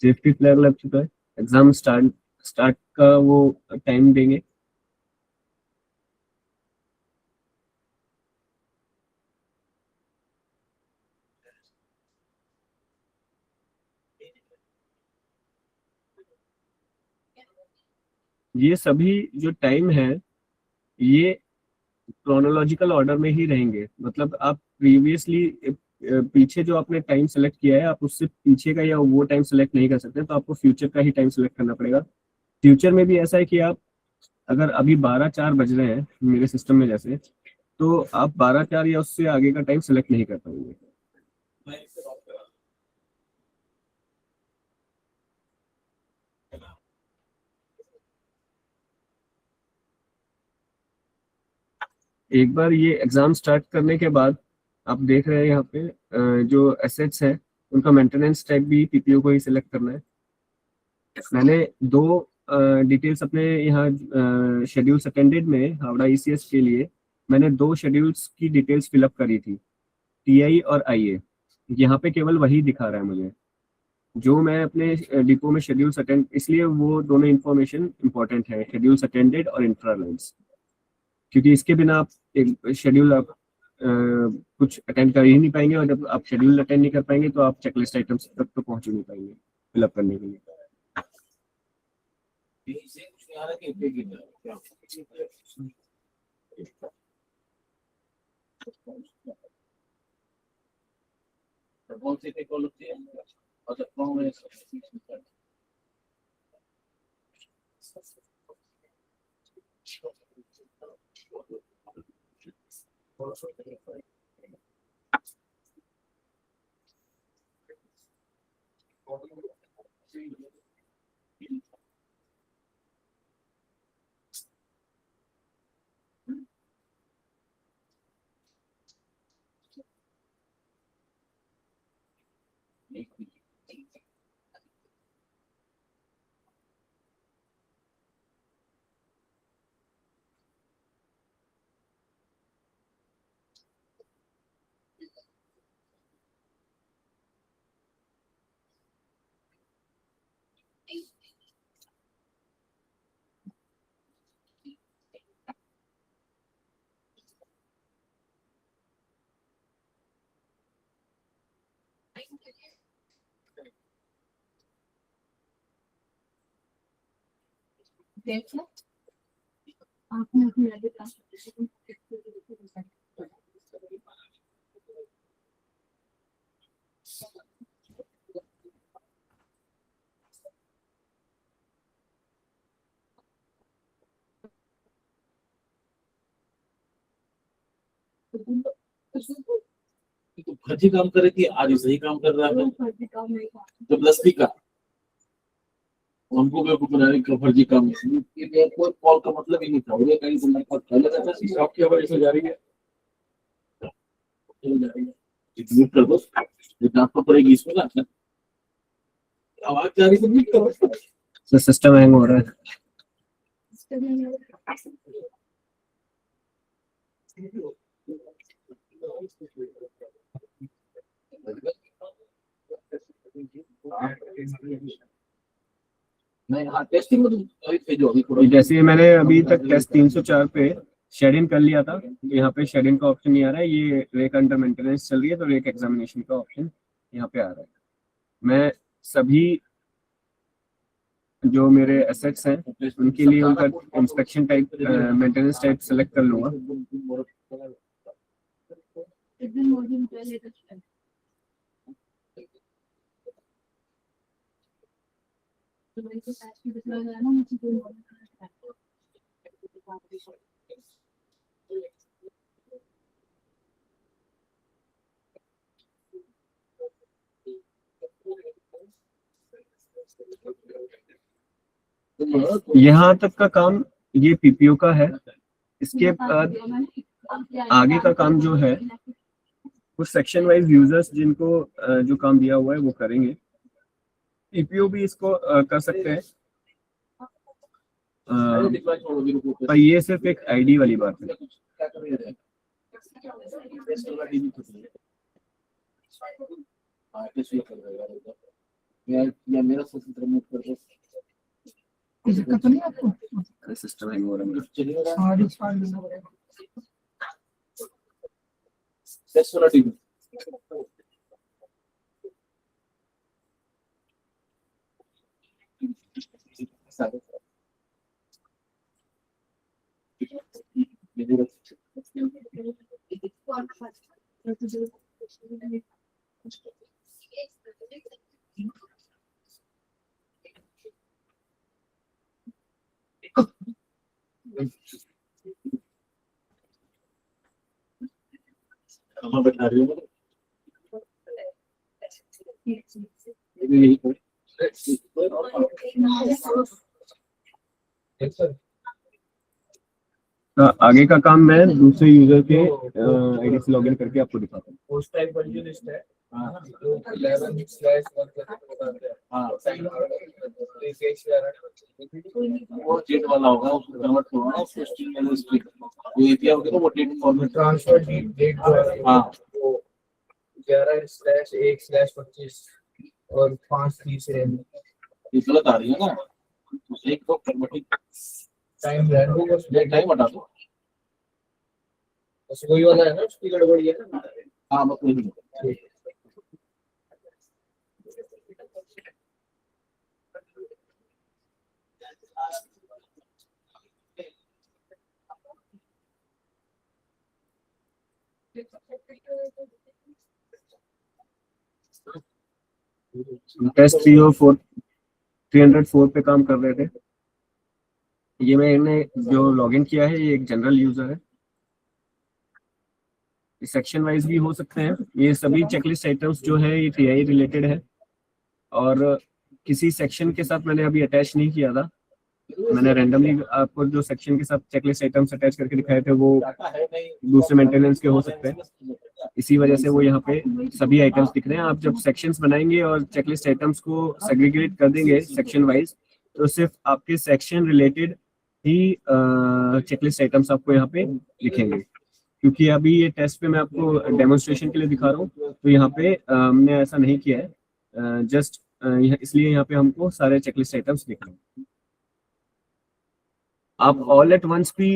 सेफ्टी फ्लैग लग चुका है। एग्जाम स्टार्ट का वो टाइम देंगे। ये सभी जो टाइम है ये क्रोनोलॉजिकल ऑर्डर में ही रहेंगे। मतलब आप प्रीवियसली पीछे जो आपने टाइम सेलेक्ट किया है, आप उससे पीछे का या वो टाइम सेलेक्ट नहीं कर सकते, तो आपको फ्यूचर का ही टाइम सेलेक्ट करना पड़ेगा। फ्यूचर में भी ऐसा है कि आप अगर अभी 12:04 बज रहे हैं मेरे सिस्टम में जैसे, तो आप 12:04 या उससे आगे का टाइम सेलेक्ट नहीं कर पाएंगे। एक बार ये एग्जाम स्टार्ट करने के बाद आप देख रहे हैं यहाँ पे जो एसेट्स है उनका मेंटेनेंस टाइप भी पीपीओ को ही सिलेक्ट करना है। मैंने दो डिटेल्स अपने यहाँ शेड्यूल्स अटेंडेड में हावड़ा ईसीएस के लिए मैंने 2 शेड्यूल्स की डिटेल्स फिलअप करी थी, टीआई और आईए। यहाँ पे केवल वही दिखा रहा है मुझे जो मैं अपने डिपो में शेड्यूल्स अटेंड, इसलिए वो दोनों इन्फॉर्मेशन इंपॉर्टेंट है, शेड्यूल्स अटेंडेड और इंट्रालाइंस। क्योंकि इसके बिना आप एक शेड्यूल आप कुछ अटेंड कर ही नहीं पाएंगे, और जब आप शेड्यूल अटेंड नहीं कर पाएंगे तो आप चेकलिस्ट आइटम्स तक तो पहुंच ही नहीं पाएंगे फिलअप करने के लिए। इससे कुछ नहीं आ रहा कि उपयोगी नहीं है क्या। कौन सी टेक्नोलॉजी है? अच्छा कौन है? तो फर्जी काम करे कि आज ही सही काम कर रहा है जबरदस्ती का हमको बेवकूफ बना रही का फर्जी काम ये कोई कॉल का मतलब ही नहीं था वो कहीं से मेरे पास पहले रहता था शॉप की वजह से जा रही है म्यूट कर दो जितना आपको पड़ेगी इसमें ना आवाज जा रही है तो म्यूट करो तो सिस्टम हैंग हो रहा है। नहीं हाँ टेस्टिंग में तो अभी भेजो अभी थोड़ा जैसे मैंने अभी तक टेस्ट 304 पे शेड इन कर लिया था, तो यहाँ पे शेड इन का ऑप्शन नहीं आ रहा है, ये रेक अंडर मेंटेनेंस चल रही है तो रेक एग्जामिनेशन का ऑप्शन यहाँ पे आ रहा है। मैं सभी जो मेरे एसेट्स हैं उनके लिए उनका inspection type maintenance type select कर लूंगा। यहाँ तक का काम ये पीपीओ का है। इसके बाद आगे का काम जो है कुछ सेक्शन वाइज यूजर्स जिनको जो काम दिया हुआ है वो करेंगे। पीपीओ भी इसको कर सकते हैं, पर ये सिर्फ एक आईडी वाली बात है। मेरा सिस्टम हैंग हो रहा है। कहाँ बैठा रही हूँ आगे का काम मैं दूसरे यूजर के आईडी से लॉगिन करके आपको दिखाता हूँ। पोस्ट टाइप वर्जन लिस्ट है हाँ 11/1 बताते हैं हाँ वो वो डेट वाला होगा उसको कन्वर्ट करना उसको स्ट्रिंग में स्ट्रिंग वो एपीआई होगा तो वो डेट फॉर्मेट ट्रांसफर डेट जो है हाँ वो 11/1/25 और 5 से ये गलत आ रही है ना एक तो फॉर्मेटिंग टाइम रैंडम बस डेट टाइम हटा दो वही वाला है ना उसकी गड़बड़ी है ना। हाँ मतलब टेस्ट 304 पे काम कर रहे थे। ये मैंने जो लॉगिन किया है ये एक जनरल यूजर है। सेक्शन वाइज भी हो सकते हैं। ये सभी चेकलिस्ट आइटम्स जो है ये टीआई रिलेटेड है और किसी सेक्शन के साथ मैंने अभी अटैच नहीं किया था, मैंने रैंडमली आपको जो सेक्शन के साथ चेकलिस्ट आइटम्स अटैच करके दिखाए थे वो दूसरे मेंटेनेंस के हो सकते हैं, इसी वजह से वो यहाँ पे सभी आइटम्स दिख रहे हैं। आप जब सेक्शंस बनाएंगे और चेकलिस्ट आइटम्स को सेग्रीगेट कर देंगे सेक्शन वाइज, तो सिर्फ आपके सेक्शन रिलेटेड ही चेकलिस्ट आइटम्स आपको यहाँ पे दिखेंगे। क्योंकि अभी ये टेस्ट पे मैं आपको डेमोन्स्ट्रेशन के लिए दिखा रहा हूँ, तो यहाँ पे हमने ऐसा नहीं किया है, जस्ट इसलिए यहाँ पे हमको सारे चेकलिस्ट आइटम्स दिख रहे हैं। आप ऑल एट वंस भी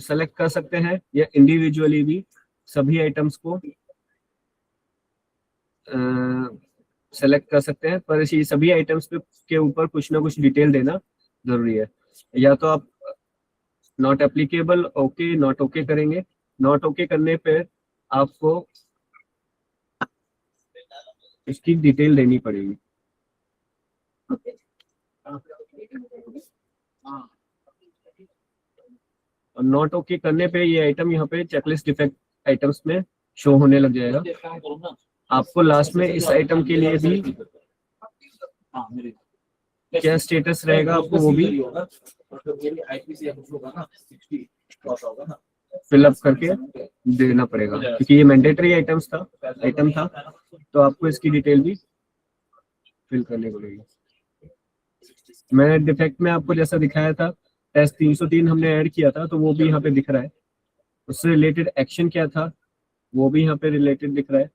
सेलेक्ट कर सकते हैं या इंडिविजुअली भी सभी आइटम्स को सेलेक्ट कर सकते हैं, पर ये सभी आइटम्स के ऊपर कुछ ना कुछ डिटेल देना जरूरी है। या तो आप not applicable, okay, not okay करेंगे। नॉट ओके करने पर आपको इसकी डिटेल देनी पड़ेगी। और नॉट ओके करने पे ये आइटम यहाँ पे चेकलिस्ट डिफेक्ट आइटम्स में शो होने लग जाएगा। आपको लास्ट में इस आइटम के लिए भी क्या स्टेटस रहेगा आपको वो भी फिलअप करके देना पड़ेगा, क्योंकि ये मैंडेटरी आइटम था, तो आपको इसकी डिटेल भी फिल करनी पड़ेगी। मैंने डिफेक्ट में आपको जैसा दिखाया था, टेस्ट 303 हमने ऐड किया था, तो वो भी यहाँ पे दिख रहा है। उससे रिलेटेड एक्शन क्या था वो भी यहाँ पे रिलेटेड दिख रहा है।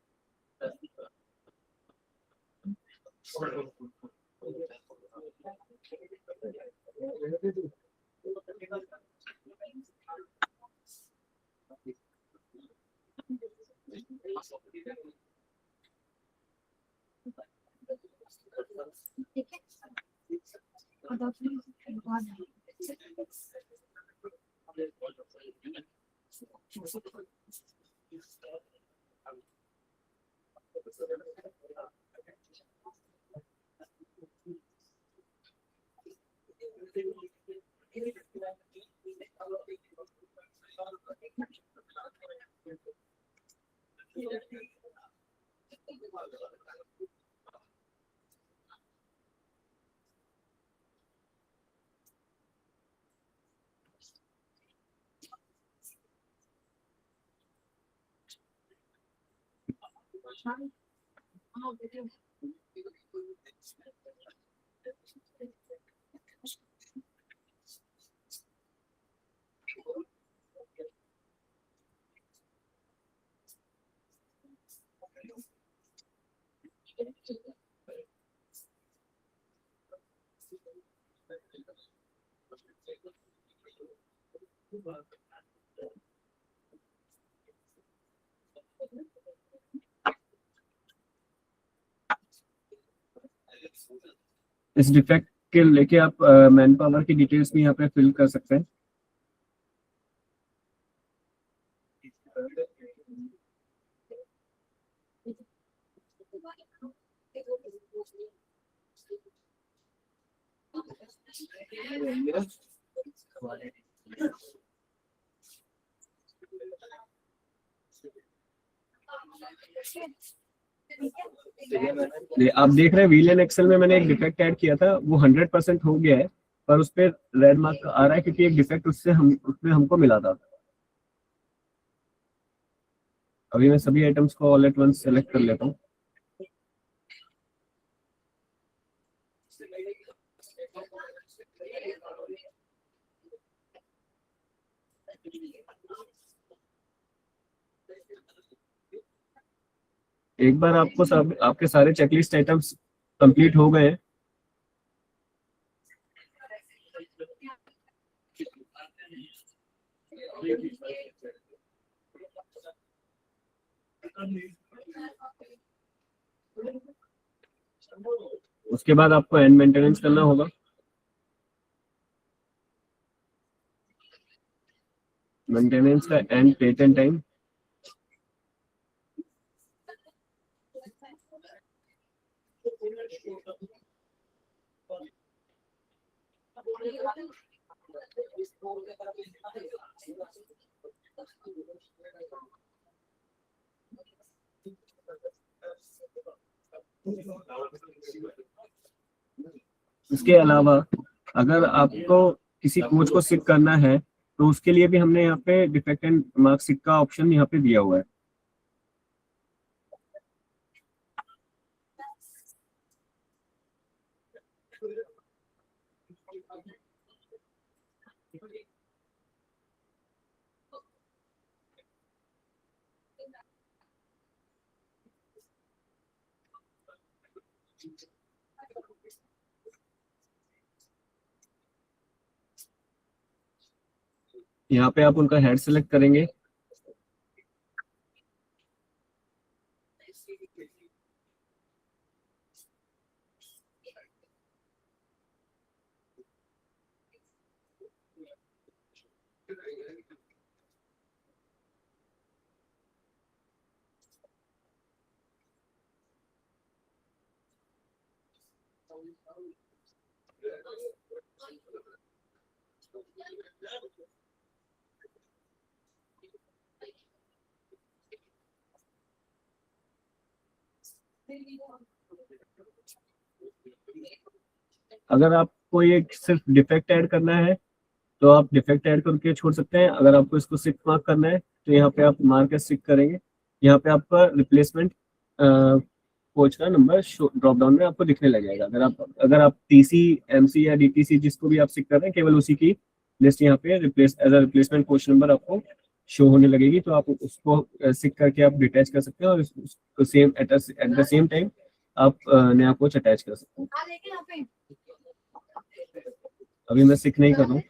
इस डिफेक्ट के लेके आप मैन पावर की डिटेल्स भी यहाँ पे फिल कर सकते हैं। आप देख रहे हैं वीलेन एक्सेल में मैंने एक डिफेक्ट ऐड किया था, वो 100% हो गया है, पर उस पर रेड मार्क आ रहा है क्योंकि एक डिफेक्ट उसमें हमको मिला था। अभी मैं सभी आइटम्स को ऑल एट वंस सेलेक्ट कर लेता हूँ। एक बार आपके सारे चेकलिस्ट आइटम्स कंप्लीट हो गए, उसके बाद आपको एंड मेंटेनेंस करना होगा। मेंटेनेंस का एंड पेटेंट टाइम, इसके अलावा अगर आपको किसी कोच को सिक करना है तो उसके लिए भी हमने यहाँ पे डिफेक्ट एंड मार्क सिक का ऑप्शन यहाँ पे दिया हुआ है। यहाँ पे आप उनका हेड सेलेक्ट करेंगे। अगर आपको ये सिर्फ डिफेक्ट ऐड करना है तो आप डिफेक्ट ऐड करके छोड़ सकते हैं। अगर आपको इसको सिक मार्क करना है तो यहाँ पे आप मार्क एज सिक करेंगे। यहाँ पे आपका रिप्लेसमेंट कोच का नंबर ड्रॉप डाउन में आपको दिखने लगेगा। अगर आप टीसी एमसी या डीटीसी जिसको भी आप सिक कर रहे हैं केवल उसी की लिस्ट यहाँ पे replace as a replacement coach number आपको शो होने लगेगी। तो आप उसको सिक करके आप डिटैच कर सकते हैं और उसको same at the same time आप नया कोच अटैच कर सकते हैं। अभी मैं सिक नहीं कर रहा हूँ।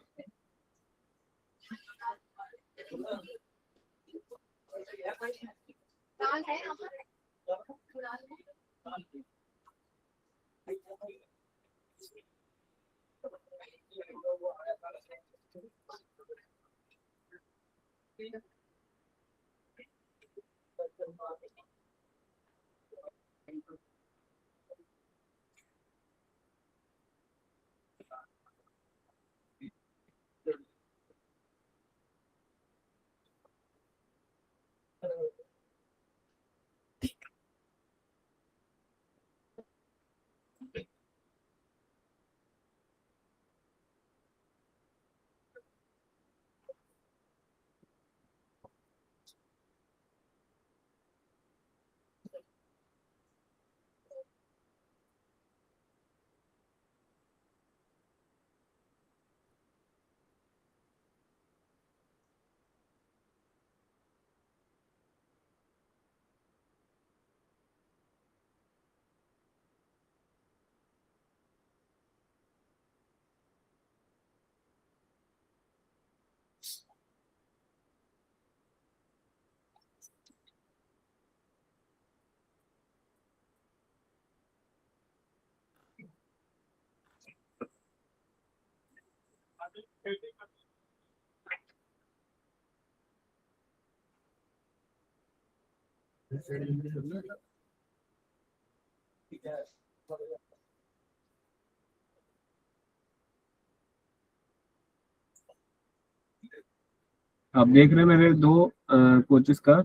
आप देख रहे हैं मेरे दो कोचेस का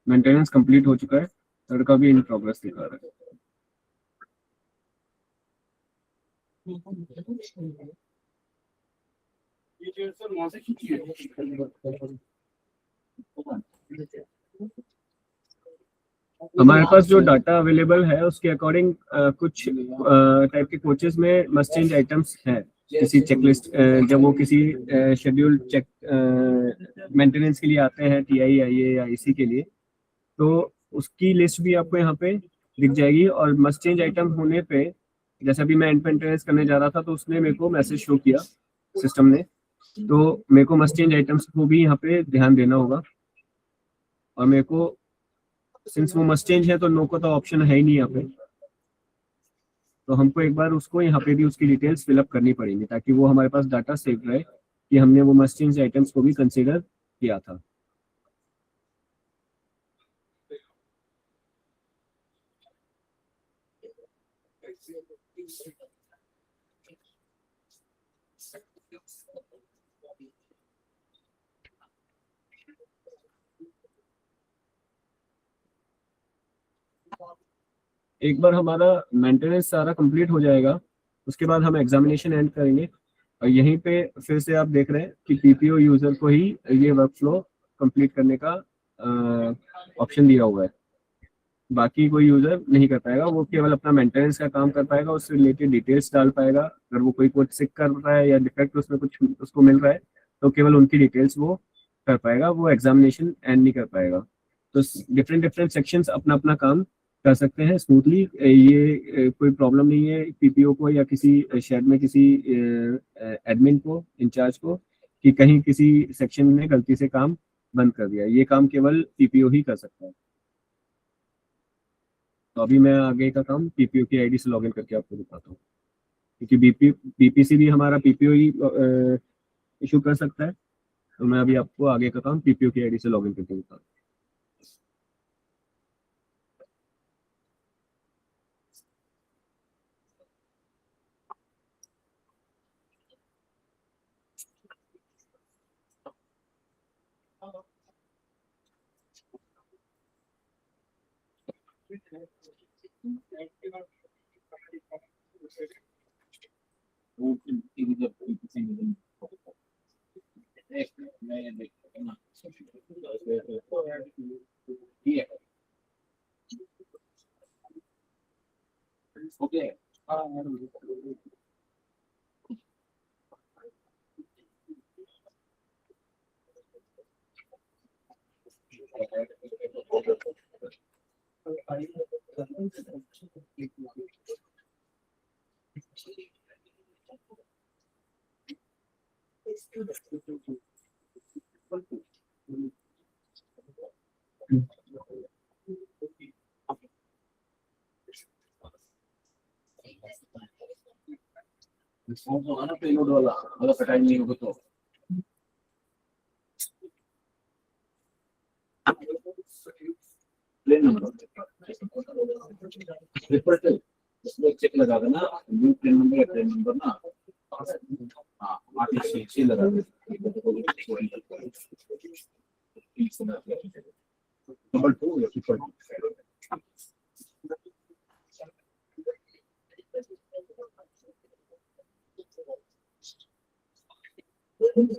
मेंटेनेंस कंप्लीट हो चुका है, थर्ड का भी इन प्रोग्रेस दिखा रहा है। हमारे पास जो डाटा अवेलेबल है उसके अकॉर्डिंग कुछ टाइप के कोचेस में मस्ट चेंज आइटम्स हैं। किसी चेकलिस्ट जब वो किसी शेड्यूल चेक मेंटेनेंस के लिए आते हैं टीआई आईए या आईसी के लिए, तो उसकी लिस्ट भी आपको यहाँ पे दिख जाएगी। और मस्ट चेंज आइटम होने पे जैसे अभी मैं एंड मेंटेनेंस करने जा रहा था तो उसने मेरे को मैसेज शो किया सिस्टम ने, तो मेरे को मस्ट चेंज आइटम्स को भी यहाँ पे ध्यान देना होगा। और मेरे को सिंस वो मस्ट चेंज है तो नो का तो ऑप्शन है ही नहीं यहाँ पे, तो हमको एक बार उसको यहाँ पे भी उसकी डिटेल्स फिलअप करनी पड़ेंगी ताकि वो हमारे पास डाटा सेव रहे कि हमने वो मस्ट चेंज आइटम्स को भी कंसीडर किया था। एक बार हमारा मेंटेनेंस सारा कंप्लीट हो जाएगा, उसके बाद हम एग्जामिनेशन एंड करेंगे और यहीं पे फिर से आप देख रहे हैं कि पीपीओ यूजर को ही ये वर्क फ्लो कंप्लीट करने का ऑप्शन दिया हुआ है। बाकी कोई यूजर नहीं कर पाएगा, वो केवल अपना मेंटेनेंस का काम कर पाएगा, उससे रिलेटेड डिटेल्स डाल पाएगा। अगर वो कोई कोड सिक कर रहा है या डिफेक्ट उसमें कुछ उसको मिल रहा है तो केवल उनकी डिटेल्स वो कर पाएगा, वो एग्जामिनेशन एंड नहीं कर पाएगा। तो डिफरेंट डिफरेंट सेक्शंस अपना अपना काम कर सकते हैं स्मूथली। ये कोई प्रॉब्लम नहीं है पीपीओ को या किसी शेड में किसी एडमिन को, इंचार्ज को, कि कहीं किसी सेक्शन ने गलती से काम बंद कर दिया। ये काम केवल पीपीओ ही कर सकता है। तो अभी मैं आगे का काम पीपीओ की आईडी से लॉगिन करके आपको दिखाता हूँ, क्योंकि बीपीसी भी हमारा पीपीओ ही इशू कर सकता है। तो मैं अभी आपको आगे का काम पीपीओ की आईडी से लॉगिन करके दिखाता हूँ। वो किसी जब किसी में एक मैं देखता हूँ ना, ठीक है, ओके। फॉर्म तो आना पेलोड वाला अगर कटाई नहीं होगा तो प्लेन नंबर रिपोर्ट इसमें चेक लगा देना, new plain number, plain number ना, हाँ आरटीसी लगा देना नंबर 2 या ट्रिपल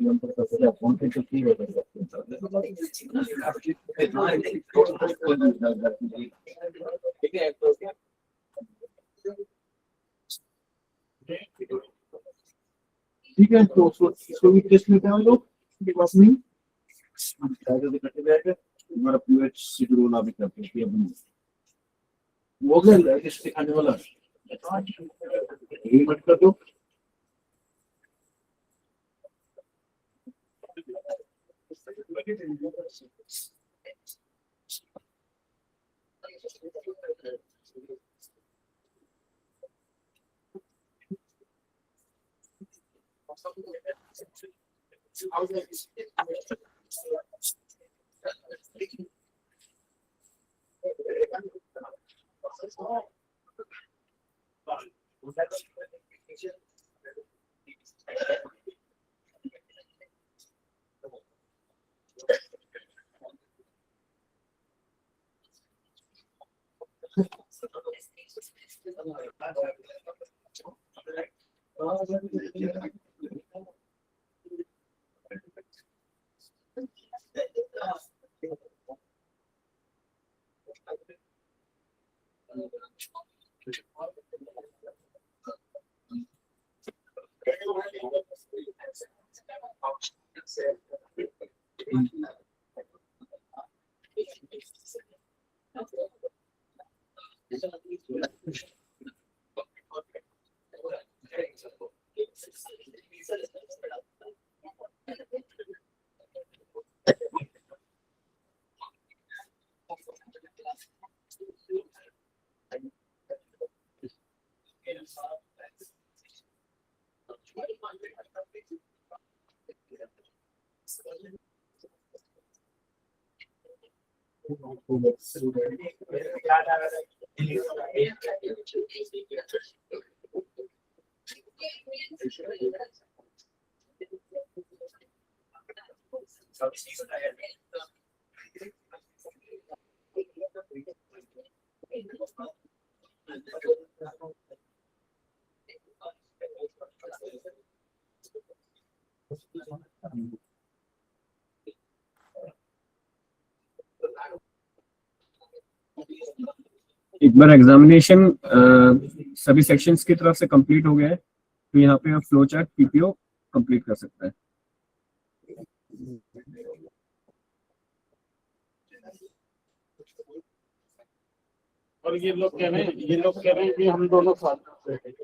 नंबर का पहले अकाउंट तो ठीक है ठीक है। ठीक है, तो इसको भी टेस्ट लेते हैं हम लोग के पास में करते बैठे हमारा पीएच शेड्यूल अभी करते हैं वो गया टेस्ट दिखाने वाला यही मत कर दो। एक बार एग्जामिनेशन सभी सेक्शंस की तरफ से कंप्लीट हो गया है तो यहाँ पे आप फ्लो चार्ट पीपीओ कंप्लीट कर सकता है। और ये लोग कह रहे हैं कि हम दोनों साथ बैठे।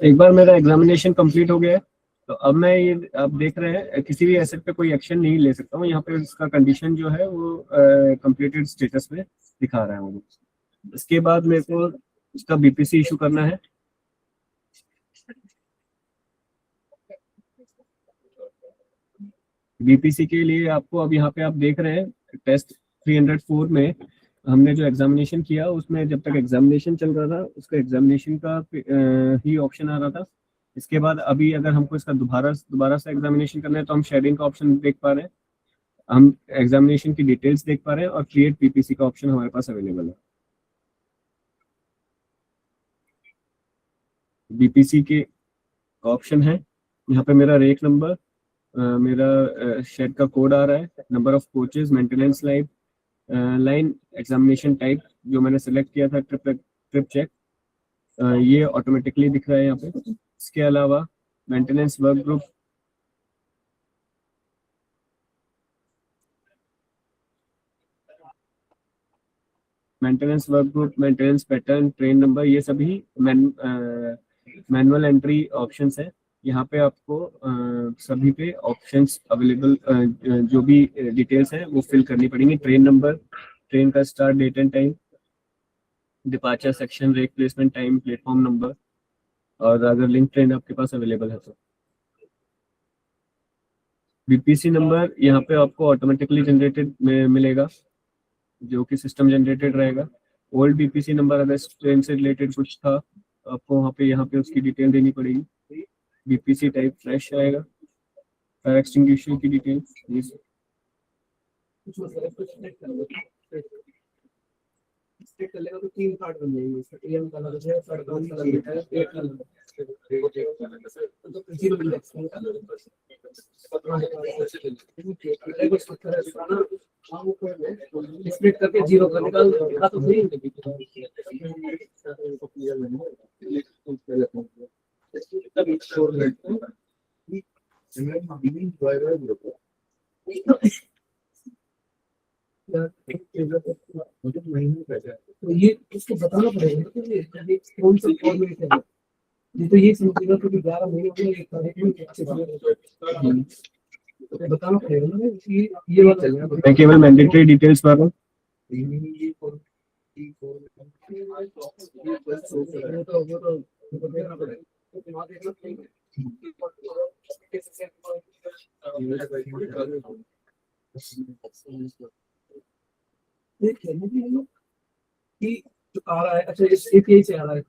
एक बार मेरा एग्जामिनेशन कंप्लीट हो गया है तो अब मैं ये आप देख रहे हैं किसी भी एसेट पे कोई एक्शन नहीं ले सकता हूँ। यहाँ पे इसका कंडीशन जो है वो कंप्लीटेड स्टेटस में दिखा रहा है मुझे। इसके बाद मेरे को इसका बीपीसी इशू करना है। बीपीसी के लिए आपको अब यहाँ पे आप देख रहे हैं टेस्ट 304 में हमने जो एग्जामिनेशन किया उसमें जब तक एग्जामिनेशन चल रहा था उसका एग्जामिनेशन का ही ऑप्शन आ रहा था। इसके बाद अभी अगर हमको इसका दोबारा से एग्जामिनेशन करना है तो हम शेडिंग का ऑप्शन देख पा रहे हैं, हम एग्जामिनेशन की डिटेल्स देख पा रहे हैं और क्रिएट पीपीसी का ऑप्शन हमारे पास अवेलेबल है। बीपीसी के ऑप्शन है, यहाँ पे मेरा रेक नंबर, मेरा शेड का कोड आ रहा है, number of coaches, maintenance line, examination type जो मैंने सेलेक्ट किया था ट्रिप चेक, ये ऑटोमेटिकली दिख रहा है यहाँ पे। इसके अलावा maintenance work group, maintenance pattern, train number, ये सभी मैनुअल एंट्री ऑप्शंस है। यहाँ पे आपको सभी पे ऑप्शंस अवेलेबल जो भी डिटेल्स है वो फिल करनी पड़ेंगी। ट्रेन नंबर, ट्रेन का start date and time, departure section, rake placement time, platform number, और अगर लिंक ट्रेन आपके पास अवेलेबल है तो बीपीसी नंबर यहाँ पे आपको ऑटोमेटिकली जनरेटेड मिलेगा जो कि सिस्टम जनरेटेड रहेगा। ओल्ड बीपीसी नंबर अगर ट्रेन से रिलेटेड कुछ था आपको वहाँ पे उसकी डिटेल देनी पड़ेगी। बीपीसी टाइप फ्रेश आएगा, फायर एक्सटिंग्विशर की डिटेल, कर लेगा तो 3 कार्ड बन जाएंगे। इसका एम का अलग है, कार्ड का अलग है, एक अलग है, तो जीरो मिल जाएगा। स्प्लिट करके जीरो का निकाल दिखा तो सही तो ये इसको बताना पड़ेगा कि कौन सा फॉर्मेट है। ये तो ये समझेगा कि 11 महीने हो गए तो बताना पड़ेगा ना कि ये बात चल रहा है। मैं केवल मैंडेटरी डिटेल्स भर रहा हूँ। देखिए कि जो आ रहा है, अच्छा इस एपीआई से आ रहा है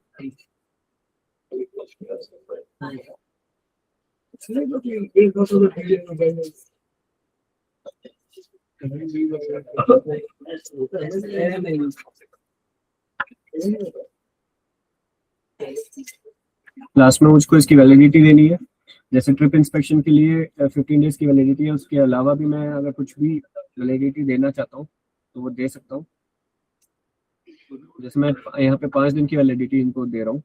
लास्ट में मुझको इसकी वैलिडिटी देनी है। जैसे ट्रिप इंस्पेक्शन के लिए 15 डेज की वैलिडिटी है, उसके अलावा भी मैं अगर कुछ भी वैलिडिटी देना चाहता हूँ तो वो दे सकता हूँ। जैसे मैं यहाँ पे 5 दिन की वैलिडिटी इनको दे रहा हूँ।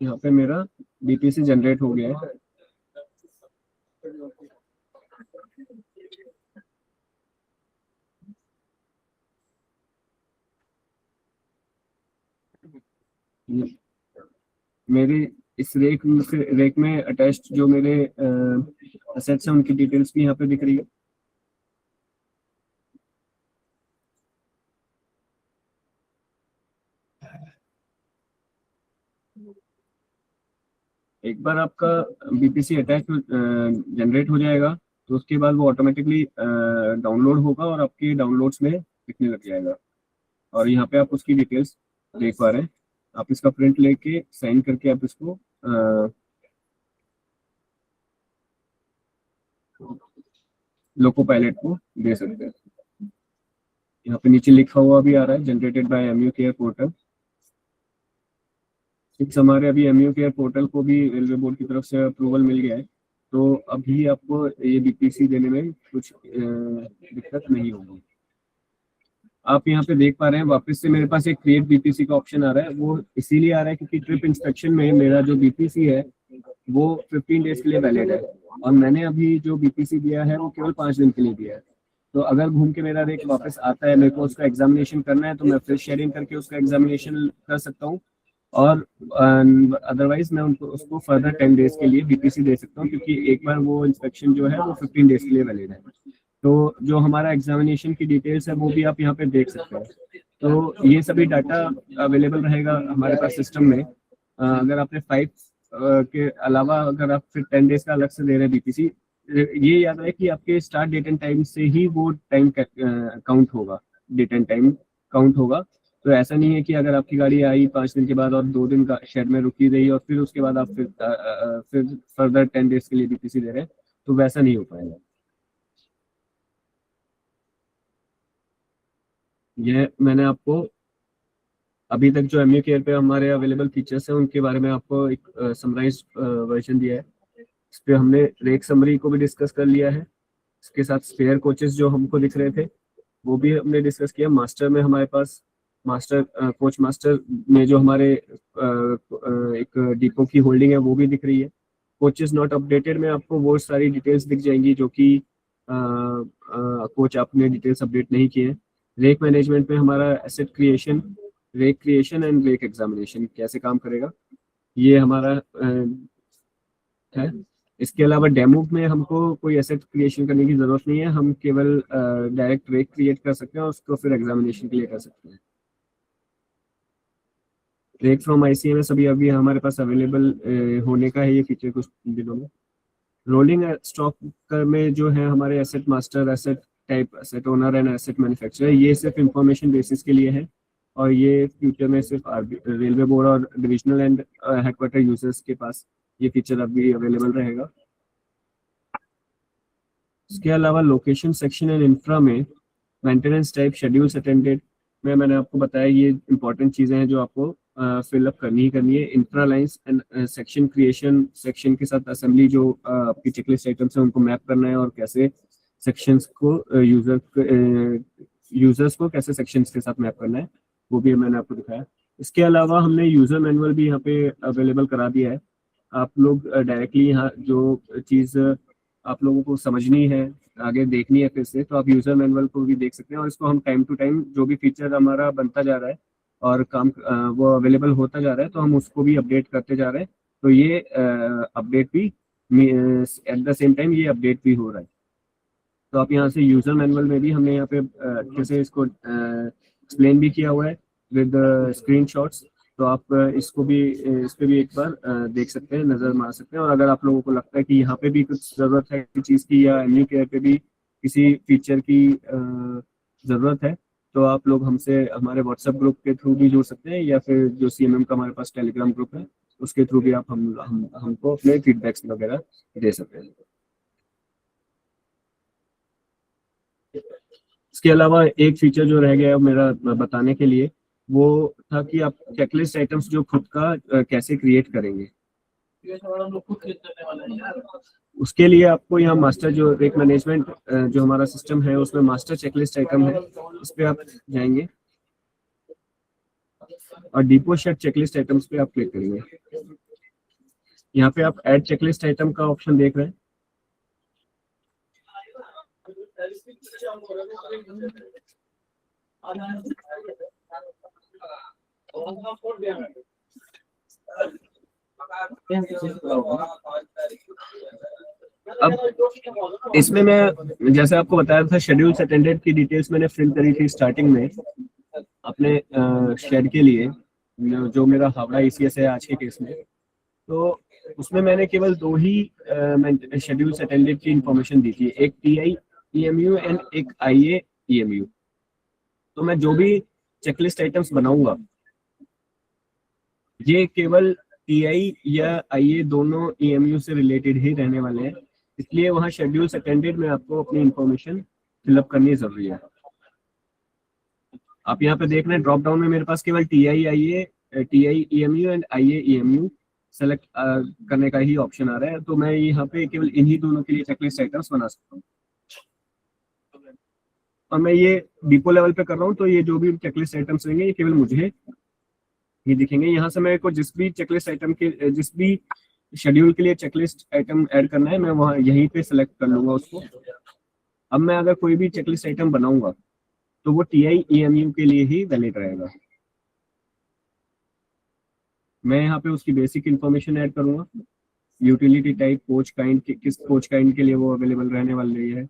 यहाँ पे मेरा बीपीसी जनरेट हो गया है। मेरे इस रेक में अटैच्ड जो मेरे असेट्स हैं उनकी डिटेल्स भी यहाँ पे दिख रही है। एक बार आपका बीपीसी अटैच जनरेट हो जाएगा तो उसके बाद वो ऑटोमेटिकली डाउनलोड होगा और आपके डाउनलोड्स में दिखने लग जाएगा। और यहाँ पे आप उसकी डिटेल्स देख पा रहे हैं। आप इसका प्रिंट लेके साइन करके आप इसको लोको पायलट को दे सकते हैं। यहाँ पे नीचे लिखा हुआ भी आ रहा है generated by MU care portal. हमारे अभी एमयू केयर पोर्टल को भी रेलवे बोर्ड की तरफ से अप्रूवल मिल गया है, तो अभी आपको ये बीपीसी देने में कुछ दिक्कत नहीं होगी। आप यहाँ पे देख पा रहे हैं वापस से मेरे पास एक क्रिएट बीपीसी का ऑप्शन आ रहा है। वो इसीलिए आ रहा है क्योंकि ट्रिप इंस्पेक्शन में मेरा जो बीपीसी है वो 15 डेज के लिए वैलिड है और मैंने अभी जो बीपीसी दिया है वो केवल 5 दिन के लिए दिया है। तो अगर घूम के मेरा रेक वापस आता है, मेरे को उसका एग्जामिनेशन करना है, तो मैं फिर शेयरिंग करके उसका एग्जामिनेशन कर सकता हूँ और अदरवाइज मैं उसको फर्दर 10 डेज के लिए बीपीसी दे सकता हूँ, क्योंकि एक बार वो इंस्पेक्शन जो है वो 15 डेज के लिए वैलिड है। तो जो हमारा एग्जामिनेशन की डिटेल्स है वो भी आप यहाँ पे देख सकते हैं। तो ये सभी डाटा अवेलेबल रहेगा हमारे पास सिस्टम में। अगर आपने 5 के अलावा अगर आप फिर 10 डेज का अलग से दे रहे हैं बीपीसी, ये याद रहे कि आपके स्टार्ट डेट एंड टाइम से ही वो टाइम काउंट होगा, डेट एंड टाइम काउंट होगा। तो ऐसा नहीं है कि अगर आपकी गाड़ी आई 5 दिन के बाद और 2 दिन का शेड में रुकी रही और फिर उसके बाद आप फिर फर्दर 10 डेज के लिए बीपीसी दे रहे हैं, तो वैसा नहीं हो पाएगा। ये मैंने आपको अभी तक जो एमयू केयर पे हमारे अवेलेबल फीचर्स हैं उनके बारे में आपको एक समराइज वर्जन दिया है। इस पे हमने रेक समरी को भी डिस्कस कर लिया है। इसके साथ स्पेयर कोचेस जो हमको दिख रहे थे वो भी हमने डिस्कस किया। मास्टर में हमारे पास कोच मास्टर में जो हमारे एक डिपो की होल्डिंग है वो भी दिख रही है। कोचेस नॉट अपडेटेड में आपको वो सारी डिटेल्स दिख जाएंगी जो कि कोच आपने डिटेल्स अपडेट नहीं किए। रेक मैनेजमेंट में हमारा asset creation, rake creation and rake examination कैसे काम करेगा ये हमारा है। इसके अलावा डेमो में हमको कोई एसेट क्रिएशन करने की जरूरत नहीं है, हम केवल डायरेक्ट रेक क्रिएट कर सकते हैं और उसको फिर एग्जामिनेशन के लिए कर सकते हैं। रेक फ्रॉम आईसीएमएस अभी हमारे पास अवेलेबल होने का है ये फीचर कुछ दिनों में। रोलिंग स्टॉक में जो है हमारे asset master, asset type, asset owner and asset manufacturer, ये सिर्फ इंफॉर्मेशन बेसिस के लिए है और ये फ्यूचर में सिर्फ रेलवे बोर्ड और डिविजनल एंड हेडक्वार्टर यूजर्स के पास ये फीचर अभी अवेलेबल रहेगा। इसके अलावा लोकेशन सेक्शन एंड इंफ्रा में मेंटेनेंस टाइप, शेड्यूल्स अटेंडेड में मैंने आपको बताया ये इंपॉर्टेंट चीज़ें हैं जो आपको फिलअप करनी है। Infra lines and section creation, section के साथ असेंबली जो आपकी चेकलिस्ट आइटम्स है उनको मैप करना है और कैसे सेक्शंस को यूजर्स को कैसे सेक्शंस के साथ मैप करना है वो भी मैंने आपको दिखाया। इसके अलावा हमने यूजर मैनुअल भी यहाँ पे अवेलेबल करा दिया है। आप लोग डायरेक्टली यहाँ जो चीज़ आप लोगों को समझनी है, आगे देखनी है फिर से, तो आप यूजर मैनुअल को भी देख सकते हैं और इसको हम टाइम टू टाइम जो भी फीचर हमारा बनता जा रहा है और काम वो अवेलेबल होता जा रहा है तो हम उसको भी अपडेट करते जा रहे हैं। तो ये अपडेट भी एट द सेम टाइम ये अपडेट भी हो रहा है। तो आप यहाँ से यूजर मैनुअल में भी हमने यहाँ पे अच्छे से इसको एक्सप्लेन भी किया हुआ है विद स्क्रीनशॉट्स तो आप इसको भी इस पे भी एक बार देख सकते हैं, नजर मार सकते हैं। और अगर आप लोगों को लगता है कि यहाँ पे भी कुछ जरूरत है किसी चीज की, या एमयू केयर पे भी किसी फीचर की जरूरत है, तो आप लोग हमसे हमारे व्हाट्सएप ग्रुप के थ्रू भी जुड़ सकते हैं, या फिर जो सीएमएम का हमारे पास टेलीग्राम ग्रुप है उसके थ्रू भी आप हमको अपने फीडबैक्स वगैरह दे सकते हैं। इसके अलावा एक फीचर जो रह गया है मेरा बताने के लिए, वो था कि आप चेकलिस्ट आइटम्स जो खुद का कैसे क्रिएट करेंगे। ये सवाल हम लोग खुद क्लिक करने वाले हैं यार। उसके लिए आपको यहाँ मास्टर जो रेक मैनेजमेंट जो हमारा सिस्टम है उसमें मास्टर चेकलिस्ट आइटम है, इस पे आप जाएंगे और डिपो शेड चेकलिस्ट आइटम्स पे आप क्लिक करेंगे। यहाँ पे आप ऐड चेकलिस्ट आइटम का ऑप्शन देख रहे हैं। अब इसमें मैं जैसे आपको बताया था शेड्यूल अटेंडेड की डिटेल्स मैंने फिल करी थी स्टार्टिंग में अपने शेड के लिए, जो मेरा हावड़ा ईसीएस है आज के केस में। तो उसमें मैंने केवल 2 ही शेड्यूल अटेंडेड की इंफॉर्मेशन दी थी, एक टीआई ईएमयू एंड एक आईए ईएमयू। तो मैं जो भी चेकलिस्ट आइटम्स बनाऊंगा ये केवल टीआई या आईए दोनों ईएमयू से रिलेटेड ही रहने वाले हैं, इसलिए वहाँ शेड्यूल्स अटेंडेड में आपको अपनी इंफॉर्मेशन फिलअप करनी जरूरी है। आप यहाँ पे देख रहे हैं ड्रॉप डाउन में मेरे पास केवल टीआई आईए, टीआई ईएमयू एंड आईए ईएमयू सेलेक्ट करने का ही ऑप्शन आ रहा है। तो मैं यहाँ पे केवल इन्हीं दोनों के लिए चेकलिस्ट आइटम्स बना सकता हूँ, और मैं ये डिपो लेवल पे कर रहा हूँ। तो ये जो भी चेकलिस्ट आइटम्स रहेंगे ये केवल मुझे ये दिखेंगे। यहाँ से मेरे को जिस भी चेकलिस्ट आइटम के जिस भी शेड्यूल के लिए चेकलिस्ट आइटम ऐड करना है मैं वहाँ यहीं पे सिलेक्ट कर लूंगा उसको। अब मैं अगर कोई भी चेकलिस्ट आइटम बनाऊंगा तो वो टीआई ईएमयू के लिए ही वैलिड रहेगा। मैं यहाँ पे उसकी बेसिक इंफॉर्मेशन ऐड करूंगा, यूटिलिटी टाइप, कोच काइंड, किस कोच काइंड के लिए वो अवेलेबल रहने वाली है।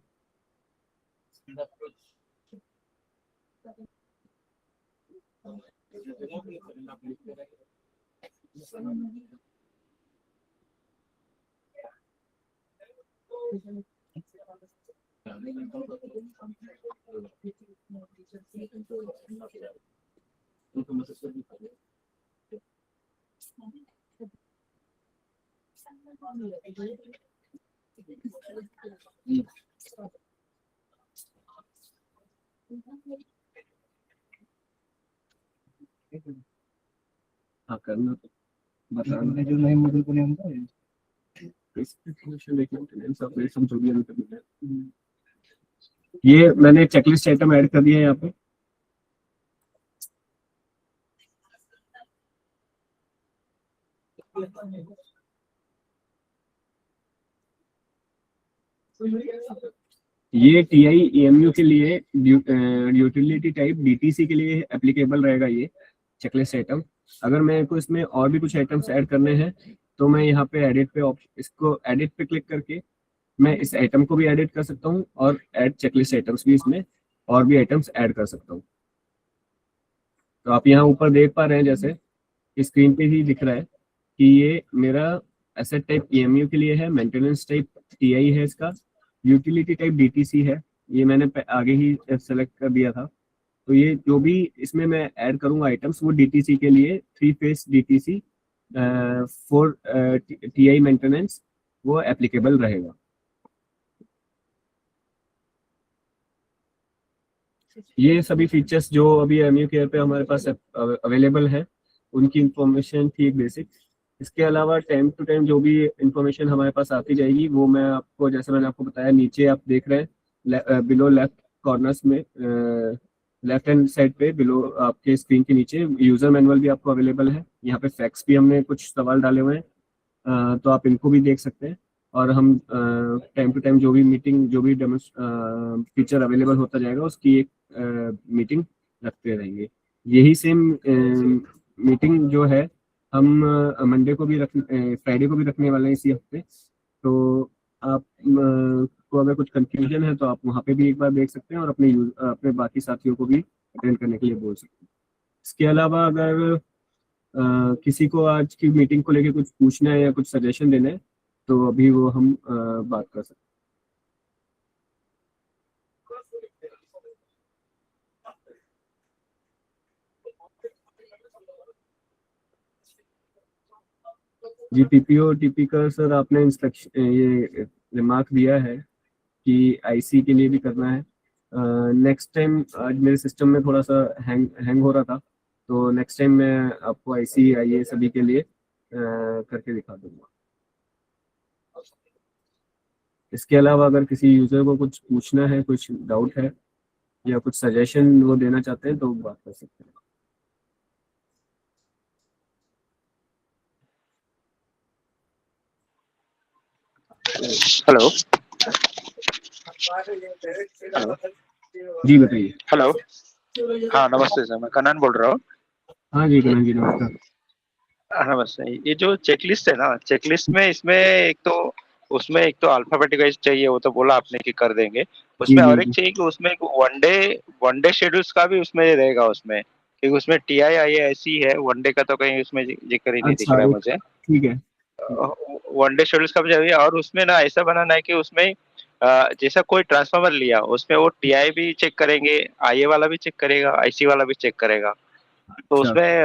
हाँ करना तो बताना जो नए मॉडल को नाम है ये मैंने चेकलिस्ट आइटम ऐड कर दिया है यहाँ पे। ये टीआई ईएमयू के लिए यूटिलिटी टाइप डीटीसी के लिए एप्लीकेबल रहेगा ये चेकलिस्ट आइटम। अगर मेरे को इसमें और भी कुछ आइटम्स ऐड करने हैं तो मैं यहाँ पे एडिट पे इसको एडिट पे क्लिक करके मैं इस आइटम को भी एडिट कर सकता हूँ और ऐड चेकलिस्ट आइटम्स भी इसमें और भी आइटम्स ऐड कर सकता हूँ। तो आप यहाँ ऊपर देख पा रहे हैं जैसे स्क्रीन पे ही दिख रहा है कि ये मेरा एसेट टाइप ईएमयू के लिए है, मेंटेनेंस टाइप टीआई है, इसका यूटिलिटी टाइप डीटीसी है, ये मैंने आगे ही सेलेक्ट कर दिया था। तो ये जो भी इसमें मैं ऐड करूंगा आइटम्स वो डीटीसी के लिए 3 face DTC for TI maintenance वो एप्लीकेबल रहेगा। ये सभी फीचर्स जो अभी एमयू केयर पे हमारे पास अवेलेबल है उनकी इंफॉर्मेशन थी एक बेसिक। इसके अलावा टाइम टू टाइम जो भी इंफॉर्मेशन हमारे पास आती जाएगी वो मैं आपको, जैसे मैंने आपको बताया, नीचे आप देख रहे हैं बिलो लेफ्ट कॉर्नर्स में लेफ्ट हैंड साइड पे बिलो आपके स्क्रीन के नीचे यूजर मैनुअल भी आपको अवेलेबल है। यहाँ पे फैक्ट्स भी हमने कुछ सवाल डाले हुए हैं, तो आप इनको भी देख सकते हैं। और हम टाइम टू टाइम जो भी मीटिंग जो भी फीचर अवेलेबल होता जाएगा उसकी एक मीटिंग रखते रहेंगे। यही सेम मीटिंग जो है हम मंडे को भी फ्राइडे को भी रखने वाले हैं इसी हफ्ते। तो आप को अगर कुछ कंफ्यूजन है तो आप वहाँ पे भी एक बार देख सकते हैं और अपने बाकी साथियों को भी अटेंड करने के लिए बोल सकते हैं। इसके अलावा अगर किसी को आज की मीटिंग को लेके कुछ पूछना है या कुछ सजेशन देना है तो अभी वो हम बात कर सकते हैं। जी टीपीओ टीपी का सर आपने इंस्ट्रक्शन ये रिमार्क दिया है कि आईसी के लिए भी करना है। नेक्स्ट टाइम आज मेरे सिस्टम में थोड़ा सा हैंग हो रहा था तो नेक्स्ट टाइम मैं आपको आईसी आईए सभी के लिए करके दिखा दूंगा। इसके अलावा अगर किसी यूजर को कुछ पूछना है, कुछ डाउट है या कुछ सजेशन वो देना चाहते हैं तो बात कर सकते हैं। हेलो जी बताइए। हेलो हाँ नमस्ते सर, मैं कनन बोल रहा हूँ। हाँ जी कनन जी नमस्कार। नमस्ते। ये जो चेकलिस्ट है ना, चेकलिस्ट में इसमें उसमें एक तो अल्फाबेटिक वाइज चाहिए, वो तो बोला आपने कि कर देंगे। उसमें जी, और जी। एक चाहिए कि उसमें वनडे शेड्यूल्स का भी उसमें रहेगा उसमें, क्योंकि उसमें TIIAC है, वनडे का तो कहीं उसमें जिक्र ही नहीं दिख अच्छा रहा है एक मुझे। ठीक है। वनडे शेड्यूल्स का भी चाहिए, और उसमें ना ऐसा बनाना है कि उसमें जैसा कोई ट्रांसफार्मर लिया उसमें वो TI भी चेक करेंगे, IA वाला भी चेक करेगा, IC वाला भी चेक करेगा। तो अच्छा उसमें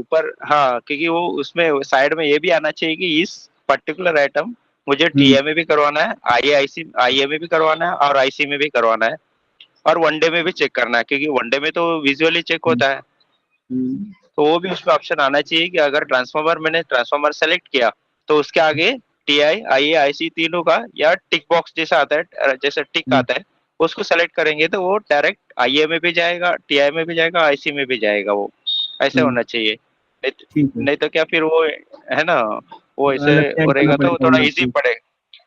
ऊपर हाँ, क्योंकि वो उसमें साइड में ये भी आना चाहिए कि इस पर्टिकुलर आइटम मुझे TI में भी करवाना है, IA में भी करवाना है और IC में भी करवाना है, और वनडे में भी चेक करना है, क्योंकि वनडे में तो विजुअली चेक होता है। हम्म, तो वो भी उसमें ऑप्शन आना चाहिए कि अगर मैंने ट्रांसफार्मर सेलेक्ट किया तो उसके आगे TI IA IC तीनों का या टिक बॉक्स जैसा आता है, जैसे टिक हम्म, आता है, उसको सेलेक्ट करेंगे तो वो डायरेक्ट IA में भी जाएगा, TI में भी जाएगा, IC में भी जाएगा। वो ऐसे होना चाहिए। ठीक है। नहीं तो क्या फिर वो है ना, वो ऐसे अलग टैग वो करना रहेगा तो वो पड़ेगा थोड़ा अलग इजी से। पड़ेगा।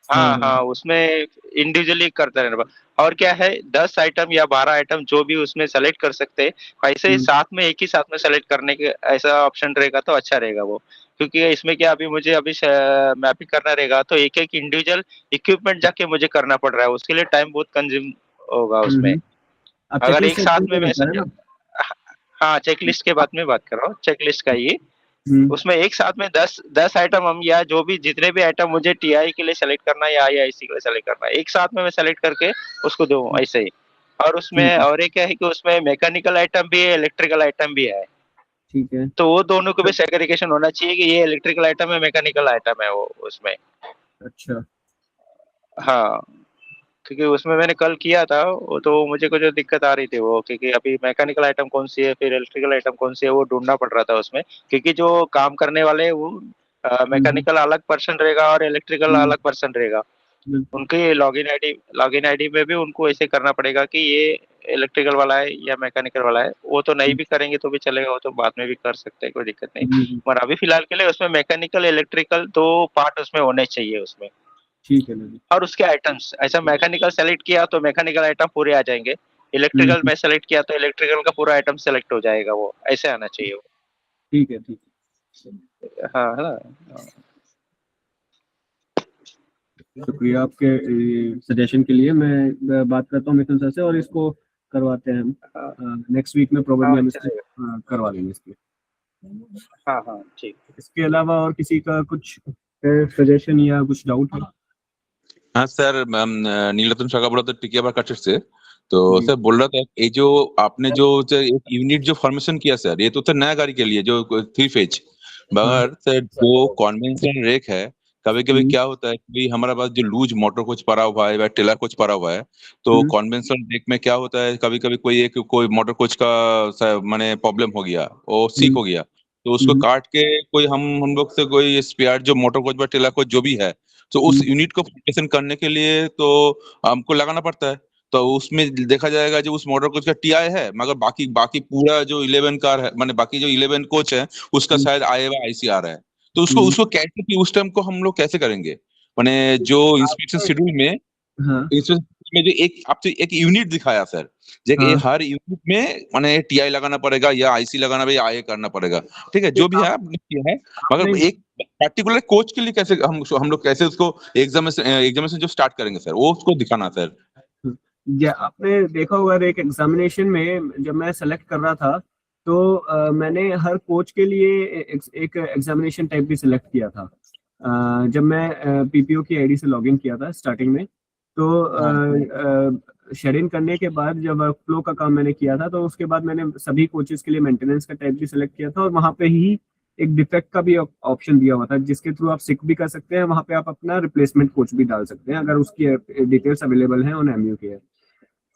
हाँ हाँ हाँ। हाँ, उसमें इंडिविजुअली करता रहना। और क्या है, 10 आइटम या 12 आइटम जो भी उसमें सेलेक्ट कर सकते हैं, ऐसे ही साथ में एक ही साथ में सेलेक्ट करने के ऐसा ऑप्शन रहेगा तो अच्छा रहेगा वो। क्योंकि इसमें क्या अभी मुझे मैपिंग करना रहेगा तो एक एक इंडिविजुअल इक्विपमेंट जाके मुझे करना पड़ रहा है, उसके लिए टाइम बहुत कंज्यूम होगा उसमें। आप अगर चेकलिस्ट एक साथ में मैं बता रहे हैं ना। हाँ, चेकलिस्ट के बात में बात कर रहा हूँ, चेकलिस्ट का ही। हम्म, उसमें एक साथ में 10 आइटम हम, या जो भी जितने भी आइटम मुझे TI के लिए सेलेक्ट करना है या IIC के लिए सेलेक्ट करना है, एक साथ में मैं सेलेक्ट करके उसको दूं ऐसे ही। और उसमें ठीक है। और एक क्या है कि उसमें मैकेनिकल आइटम भी है, इलेक्ट्रिकल आइटम भी है। ठीक है। तो वो दोनों को भी सेग्रीगेशन होना चाहिए कि ये इलेक्ट्रिकल आइटम है, मैकेनिकल आइटम है वो उसमें। अच्छा। हाँ, क्योंकि उसमें मैंने कल किया था वो, तो मुझे कुछ दिक्कत आ रही थी वो, क्योंकि अभी मैकेनिकल आइटम कौन सी है फिर इलेक्ट्रिकल आइटम कौन सी है वो ढूंढना पड़ रहा था उसमें। क्योंकि जो काम करने वाले हैं वो हम्म, मैकेनिकल अलग पर्सन रहेगा और इलेक्ट्रिकल हम्म, अलग पर्सन रहेगा। बिल्कुल। उनके लॉगिन आईडी में भी उनको ऐसे करना पड़ेगा कि ये इलेक्ट्रिकल वाला है या मैकेनिकल वाला है। वो तो नहीं भी करेंगे तो भी चलेगा, वो तो बाद में भी कर सकते हैं, कोई दिक्कत नहीं। हम्म, पर अभी फिलहाल के लिए उसमें मैकेनिकल इलेक्ट्रिकल 2 पार्ट उसमें होने चाहिए उसमें। ठीक है नदी। और उसके आइटम्स ऐसा, मैकेनिकल सेलेक्ट किया तो मैकेनिकल आइटम पूरे आ जाएंगे, इलेक्ट्रिकल में सेलेक्ट किया तो इलेक्ट्रिकल का पूरा आइटम सेलेक्ट हो जाएगा, वो ऐसे आना चाहिए वो। ठीक है। ठीक हाँ है ना। है शुक्रिया आपके सजेशन के लिए। मैं बात करता हूँ मिथुन सर से और इसको करवाते हैं हाँ हम। नेक्स्ट वीक में हाँ, प्रोबेबली हम इसको चलेगा। करवा देंगे इसके। हाँ हाँ ठीक। इसके अलावा और किसी का कुछ सजेशन या कुछ डाउट है? हाँ सर, नीलरतन शाखा बोला था टिकिया कचर से। तो जी। सर बोल रहा था ये जो आपने जो एक यूनिट जो फॉर्मेशन किया सर, ये तो नया गाड़ी के लिए जो 3 फेज, हाँ। मगर सर जो कन्वेंशनल रेक है, कभी कभी हम्म, क्या होता है कि हमारे पास जो लूज मोटर कुछ पड़ा हुआ है या टेलर कुछ पड़ा हुआ है, तो कन्वेंशनल रेक में क्या होता है, कभी कभी कोई मोटर कुछ का माने प्रॉब्लम हो गया, वो सीक हम्म, हो गया, तो उसको हम्म, काट के कोई हम लोग से कोई स्पेयर जो मोटर कोच या टेलर कोच जो भी है, तो उस हम्म, यूनिट को फॉर्मेशन करने के लिए तो हमको लगाना पड़ता है। तो उसमें देखा जाएगा जो उस मोटर कोच का TI है, मगर बाकी बाकी पूरा जो 11 कार है, माने बाकी जो 11 कोच है उसका हम्म, शायद IA वा IC आ रहा है। तो उसको हम्म, उसको कैसे कि उस टाइम को हम लोग कैसे करेंगे, माने जो इंस्पेक्शन शेड्यूल में हाँ। जो एक आपसे एक यूनिट दिखाया सर, जो कि हाँ। हर यूनिट में माने TI लगाना पड़ेगा या IC लगाना या IA करना पड़ेगा, ठीक है, जो भी है आपने किया है। आपने मगर एक पर्टिकुलर कोच के लिए कैसे हम लोग कैसे उसको एग्जामिनेशन जो स्टार्ट करेंगे सर, वो उसको दिखाना सर। या आपने देखा होगा एक एग्जामिनेशन में जब मैं सेलेक्ट कर रहा था तो मैंने हर कोच के लिए एक एग्जामिनेशन टाइप भी सिलेक्ट किया था। जब मैं पीपीओ की आईडी से लॉगिन किया था स्टार्टिंग में, तो शेड इन करने के बाद जब वर्क फ्लो का काम मैंने किया था, तो उसके बाद मैंने सभी कोचेस के लिए मेंटेनेंस का टाइप भी सिलेक्ट किया था, और वहाँ पे ही एक डिफेक्ट का भी ऑप्शन दिया हुआ था, जिसके थ्रू आप सिक भी कर सकते हैं। वहाँ पे आप अपना रिप्लेसमेंट कोच भी डाल सकते हैं अगर उसकी डिटेल्स अवेलेबल हैं ऑन एमयू केयर।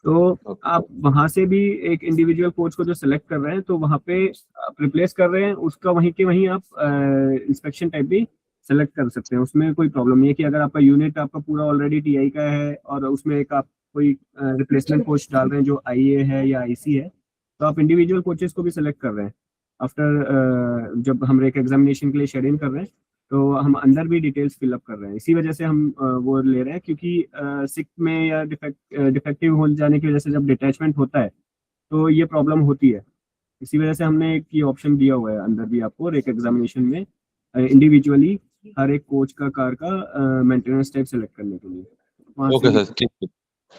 तो आप वहां से भी एक इंडिविजुअल कोच को जो सेलेक्ट कर रहे हैं, तो वहां पे आप रिप्लेस कर रहे हैं उसका, वहीं के वहीं आप इंस्पेक्शन टाइप भी सेलेक्ट कर सकते हैं। उसमें कोई प्रॉब्लम नहीं है कि अगर आपका यूनिट आपका पूरा ऑलरेडी टीआई का है और उसमें एक आप कोई रिप्लेसमेंट कोच डाल रहे हैं जो आईए है या आईसी है, तो आप इंडिविजुअल कोचेस को भी सिलेक्ट कर रहे हैं। आफ्टर जब हम एक एग्जामिनेशन के लिए शेड इन कर रहे हैं, तो हम अंदर भी डिटेल्स फिलअप कर रहे हैं। इसी वजह से हम वो ले रहे हैं, क्योंकि सिक में या डिफेक्टिव हो जाने की वजह से जब डिटैचमेंट होता है तो ये प्रॉब्लम होती है। इसी वजह से हमने एक ये ऑप्शन दिया हुआ है अंदर भी आपको, और एक एग्जामिनेशन में इंडिविजुअली हर एक कोच का कार का मेंटेनेंस टाइप सेलेक्ट करने के लिए। ओके सर, ठीक है।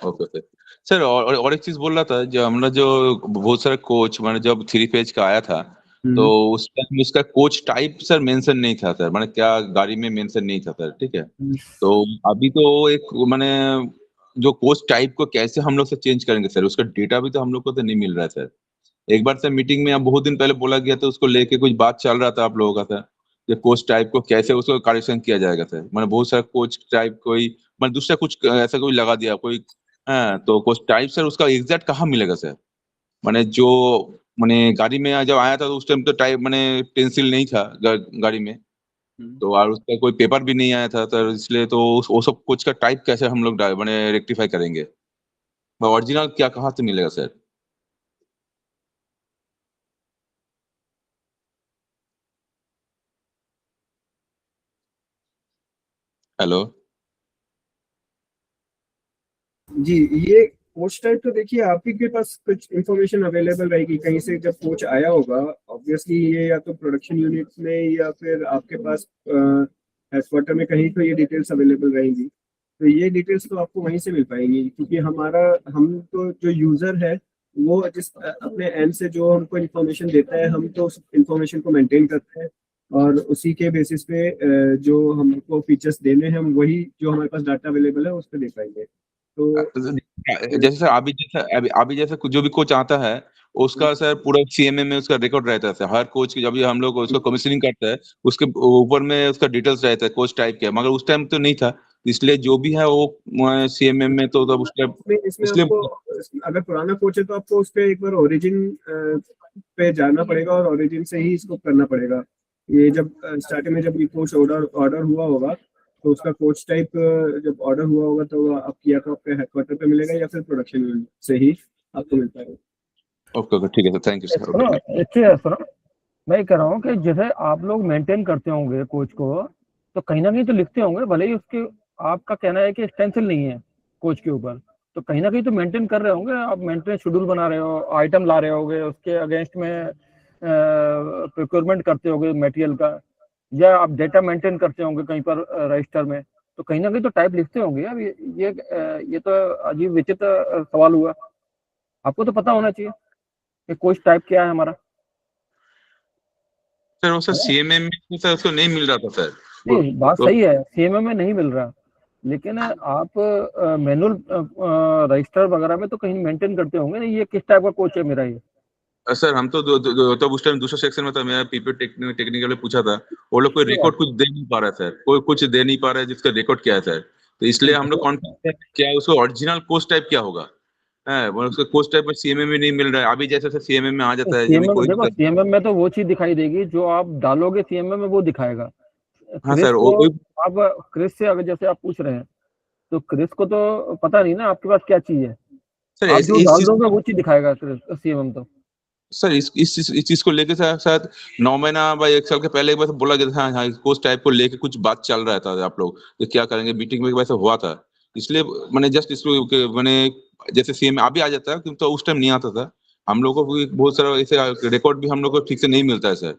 Okay sir. सर और एक चीज बोल रहा था, जो हमारा जो बहुत सारे कोच मैंने जब 3 पेज का आया था, तो उस टाइम उसका कोच टाइप सर मेंशन नहीं था सर, मैंने क्या गाड़ी में मेंशन नहीं था सर, ठीक है। तो अभी तो एक मैंने जो कोच टाइप को कैसे हम लोग से चेंज करेंगे सर, उसका डेटा भी तो हम लोग को तो नहीं मिल रहा है सर। एक बार सर मीटिंग में बहुत दिन पहले बोला गया था, उसको लेके कुछ बात चल रहा था आप लोगों का सर, कि कोच टाइप को कैसे उसको करेक्शन किया जाएगा सर। मैंने बहुत सारा कोच टाइप कोई मैंने दूसरा कुछ ऐसा कोई लगा दिया कोई, हाँ, तो कोच टाइप सर उसका एग्जैक्ट कहाँ मिलेगा सर? मैंने जो मैंने गाड़ी में जब आया था तो उस टाइम तो टाइप मैंने पेंसिल नहीं था गाड़ी में, तो और उसका कोई पेपर भी नहीं आया था सर, इसलिए तो वो सब कोच का टाइप कैसे हम लोग मैंने रेक्टिफाई करेंगे? ओरिजिनल क्या कहाँ से मिलेगा सर? हेलो। जी, ये कोच टाइप तो देखिए आप ही के पास कुछ इंफॉर्मेशन अवेलेबल रहेगी कहीं से, जब कोच आया होगा ऑब्वियसली ये या तो प्रोडक्शन यूनिट में या फिर आपके पास हेडक्वार्टर में कहीं तो ये डिटेल्स अवेलेबल रहेंगी। तो ये डिटेल्स तो आपको वहीं से मिल पाएंगी, क्योंकि हम तो जो यूजर है वो जिस अपने एंड से जो हमको इन्फॉर्मेशन देता है, हम तो उस इन्फॉर्मेशन को मेंटेन करते हैं, और उसी के बेसिस पे जो हमको फीचर्स देने हैं हम वही जो हमारे पास डाटा अवेलेबल है उस पर दे पाएंगे। तो जैसे सर अभी जैसे जो भी कोच आता है उसका सर पूरा सीएमए में उसका रिकॉर्ड रहता है सर। हर कोच की जब भी हम लोग उसको कमीशनिंग करते हैं उसके ऊपर में उसका डिटेल्स रहता है कोच टाइप के, मगर उस टाइम तो नहीं था, इसलिए जो भी है वो सीएमए में तो तब उस टाइम इसमें इसलिए आपको अगर पुराना कोच है तो आपको उस पे एक बार ओरिजिन पे जाना पड़ेगा और ओरिजिन से ही इसको करना पड़ेगा। ये जब स्टार्टिंग में जब ये कोच ऑर्डर हुआ होगा, तो उसका कोच टाइप जब ऑर्डर हुआ होगा तो आपकी या तो आपके हेडक्वार्टर पे मिलेगा या फिर प्रोडक्शन यूनिट से ही आपको मिल पाएगा। ओके ठीक है सर, थैंक यू सर। सुनो इससे सुनो, मैं ये कह रहा हूँ कि जैसे आप लोग मेंटेन करते होंगे कोच को, तो कहीं ना कहीं तो लिखते होंगे, भले ही उसके आपका कहना है कि स्टेंसिल नहीं है कोच के ऊपर, तो कहीं ना कहीं तो मेंटेन कर रहे होंगे आप, मेंटेनेंस शेड्यूल बना रहे हो, आइटम ला रहे होगे, उसके अगेंस्ट में प्रोक्योरमेंट करते होगे मटेरियल का, या आप डेटा मेंटेन करते होंगे कहीं पर रजिस्टर में, तो कहीं ना कहीं तो टाइप लिखते होंगे। अब ये तो अजीब विचित्र सवाल हुआ, आपको तो पता होना चाहिए कि कोच टाइप क्या है हमारा। सर वो सर सीएमए में सर उसको नहीं मिल रहा था सर। नहीं, बात सही है, सीएमए में नहीं मिल रहा, लेकिन आप मैनुअल रजिस्टर वगैरह में तो कहीं मेंटेन करते होंगे ना, ये किस टाइप का कोच है मेरा ये। सर हम तो तब उस टाइम दूसरा सेक्शन में था, मैं पीपी टेक्निकल में पूछा था, वो लोग कोई रिकॉर्ड कुछ दे नहीं पा रहा है सर, कोई कुछ दे नहीं पा रहा है जिसका रिकॉर्ड क्या है सर, तो इसलिए हम लोग कॉन्फिडेंस क्या उसको ओरिजिनल कोच टाइप क्या होगा है, वो उसका कोच टाइप सीएमए में नहीं मिल रहा है। अभी जैसे सीएमए में आ जाता है जब भी कोई देखो सीएमए में तो वो चीज दिखाई देगी जो आप डालोगे सीएमए में, वो दिखाएगा। हाँ सर वो आप क्रिस से अगर जैसे आप पूछ रहे हैं, तो क्रिस को तो पता नहीं ना आपके पास क्या चीज है, सर आप जो डाल दोगे वो चीज दिखाएगा सीएमए तो। सर इस चीज को लेके शायद 9 महीना या 1 साल के पहले एक बार बोला गया था, हाँ कोच टाइप को लेके कुछ बात चल रहा था आप लोग तो क्या करेंगे, मीटिंग में वैसे हुआ था, इसलिए मैंने जस्ट इसको मैंने जैसे सीएम अभी आ जाता है तो उस टाइम नहीं आता था, हम लोगों को बहुत सारा ऐसे रिकॉर्ड भी हम लोग को ठीक से नहीं मिलता है सर,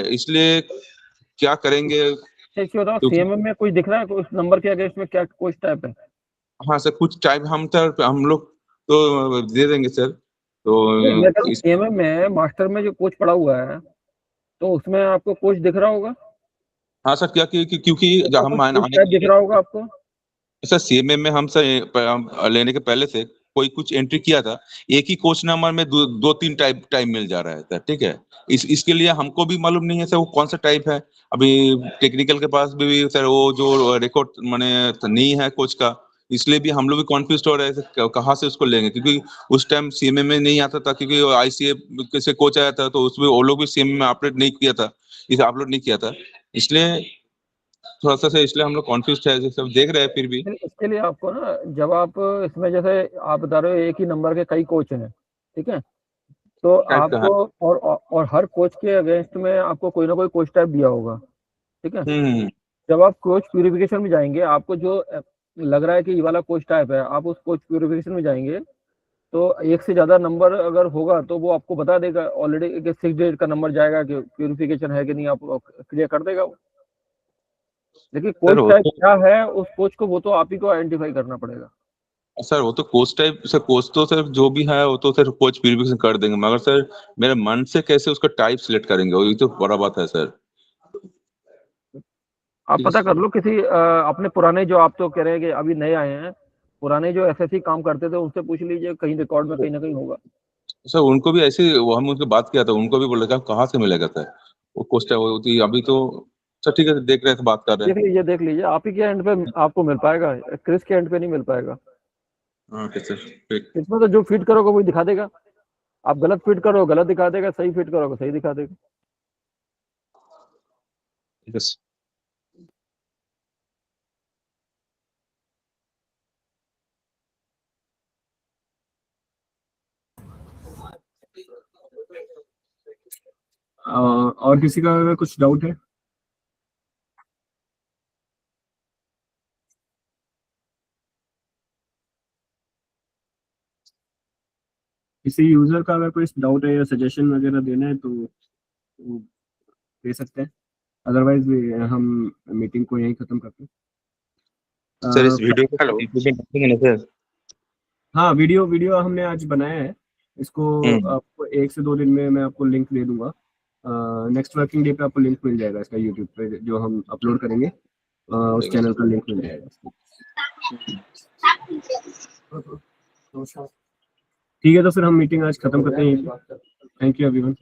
इसलिए क्या करेंगे। बताओ सीएमए में कुछ दिख रहा है उस नंबर के अगेंस्ट में क्या कोच टाइप है? हाँ सर कुछ टाइप हम लोग तो दे देंगे सर, मेरे तो इस सीएमएम में मास्टर में जो कोच पड़ा हुआ है, तो उसमें आपको कोच दिख रहा होगा, हाँ सर, क्या क्योंकि जब हम कोच आने टाइप दिख रहा होगा आपको। सर सीएमए में हम सर हम लेने के पहले से कोई कुछ एंट्री किया था, एक ही कोच नंबर में दो तीन टाइप मिल जा रहा है सर, ठीक है। इसके लिए हमको भी मालूम नहीं है सर वो कौन सा टाइप है। अभी टेक्निकल के पास भी सर वो जो रिकॉर्ड माने नहीं है कोच का, इसलिए भी हम लोग भी कॉन्फ्यूज हो रहे हैं कहाँ से उसको लेंगे, क्योंकि उस टाइम सीएमए में नहीं आता था, क्योंकि आईसीए से कोच आया था तो उसमें वो लोग भी सीएमए में अपडेट नहीं किया था, इसे अपलोड नहीं किया था, इसलिए थोड़ा सा इसलिए हम लोग कॉन्फ्यूज है, सब देख रहे हैं फिर भी। इसके लिए आपको ना, जब आप इसमें जैसे आप बता रहे हो एक ही नंबर के कई कोच हैं, ठीक है, तो टाइप का है। आपको और हर कोच के अगेंस्ट में आपको कोई ना कोई कोच टाइप दिया होगा, ठीक है। हम्म। जब आप कोच प्यूरिफिकेशन में जाएंगे, आपको जो लग रहा है कि ये वाला कोच टाइप है, आप उस कोच प्यूरिफिकेशन में जाएंगे, तो एक से ज्यादा नंबर अगर होगा तो वो आपको बता देगा ऑलरेडी कि 6 डिजिट का नंबर जाएगा कि प्यूरिफिकेशन है कि नहीं, आप क्लियर कर देगा वो। देखिए सर कोच वो टाइप तो क्या है उस कोच को, वो तो आप ही को आइडेंटिफाई करना पड़ेगा। सर वो तो कोच टाइप सर, कोच तो सर जो भी है वो तो सर कोच प्यूरिफिकेशन कर देंगे, मगर सर मेरे मन से कैसे उसका टाइप सिलेक्ट करेंगे, वही तो बड़ा बात है सर। आप पता कर लो किसी अपने पुराने, जो आप तो कह रहे हैं कि अभी नए आए हैं, पुराने जो एसएससी काम करते थे उनसे पूछ लीजिए, कहीं रिकॉर्ड में कहीं ना कहीं होगा। सर उनको भी ऐसे वो हम उनसे बात किया था, उनको भी बोला कहाँ से मिलेगा सर वो कोच टाइप होती अभी तो। सर ठीक है, देख रहे हैं, बात कर रहे हैं। देख लीजिए आप ही के एंड पे आपको मिल पाएगा, क्रिस के एंड पे नहीं मिल पाएगा। ओके सर, ठीक। इसमें तो जो फीड करोगे वही दिखा देगा, आप गलत फीड करो गलत दिखा देगा, सही फीड करोगे सही दिखा देगा। ठीक है सर। और किसी का अगर कुछ डाउट है? किसी यूजर का अगर कोई डाउट है या सजेशन वगैरह देना है तो वो दे सकते हैं, अदरवाइज हम मीटिंग को यहीं खत्म करते हैं। सर इस वीडियो को डालेंगे ना सर? हाँ, वीडियो हमने आज बनाया है, इसको आपको 1 से 2 दिन में मैं आपको लिंक दे दूंगा। नेक्स्ट वर्किंग डे पे आपको लिंक मिल जाएगा इसका, यूट्यूब पे जो हम अपलोड करेंगे उस चैनल का लिंक मिल जाएगा। ठीक है, तो फिर हम मीटिंग आज खत्म करते हैं। Thank you everyone.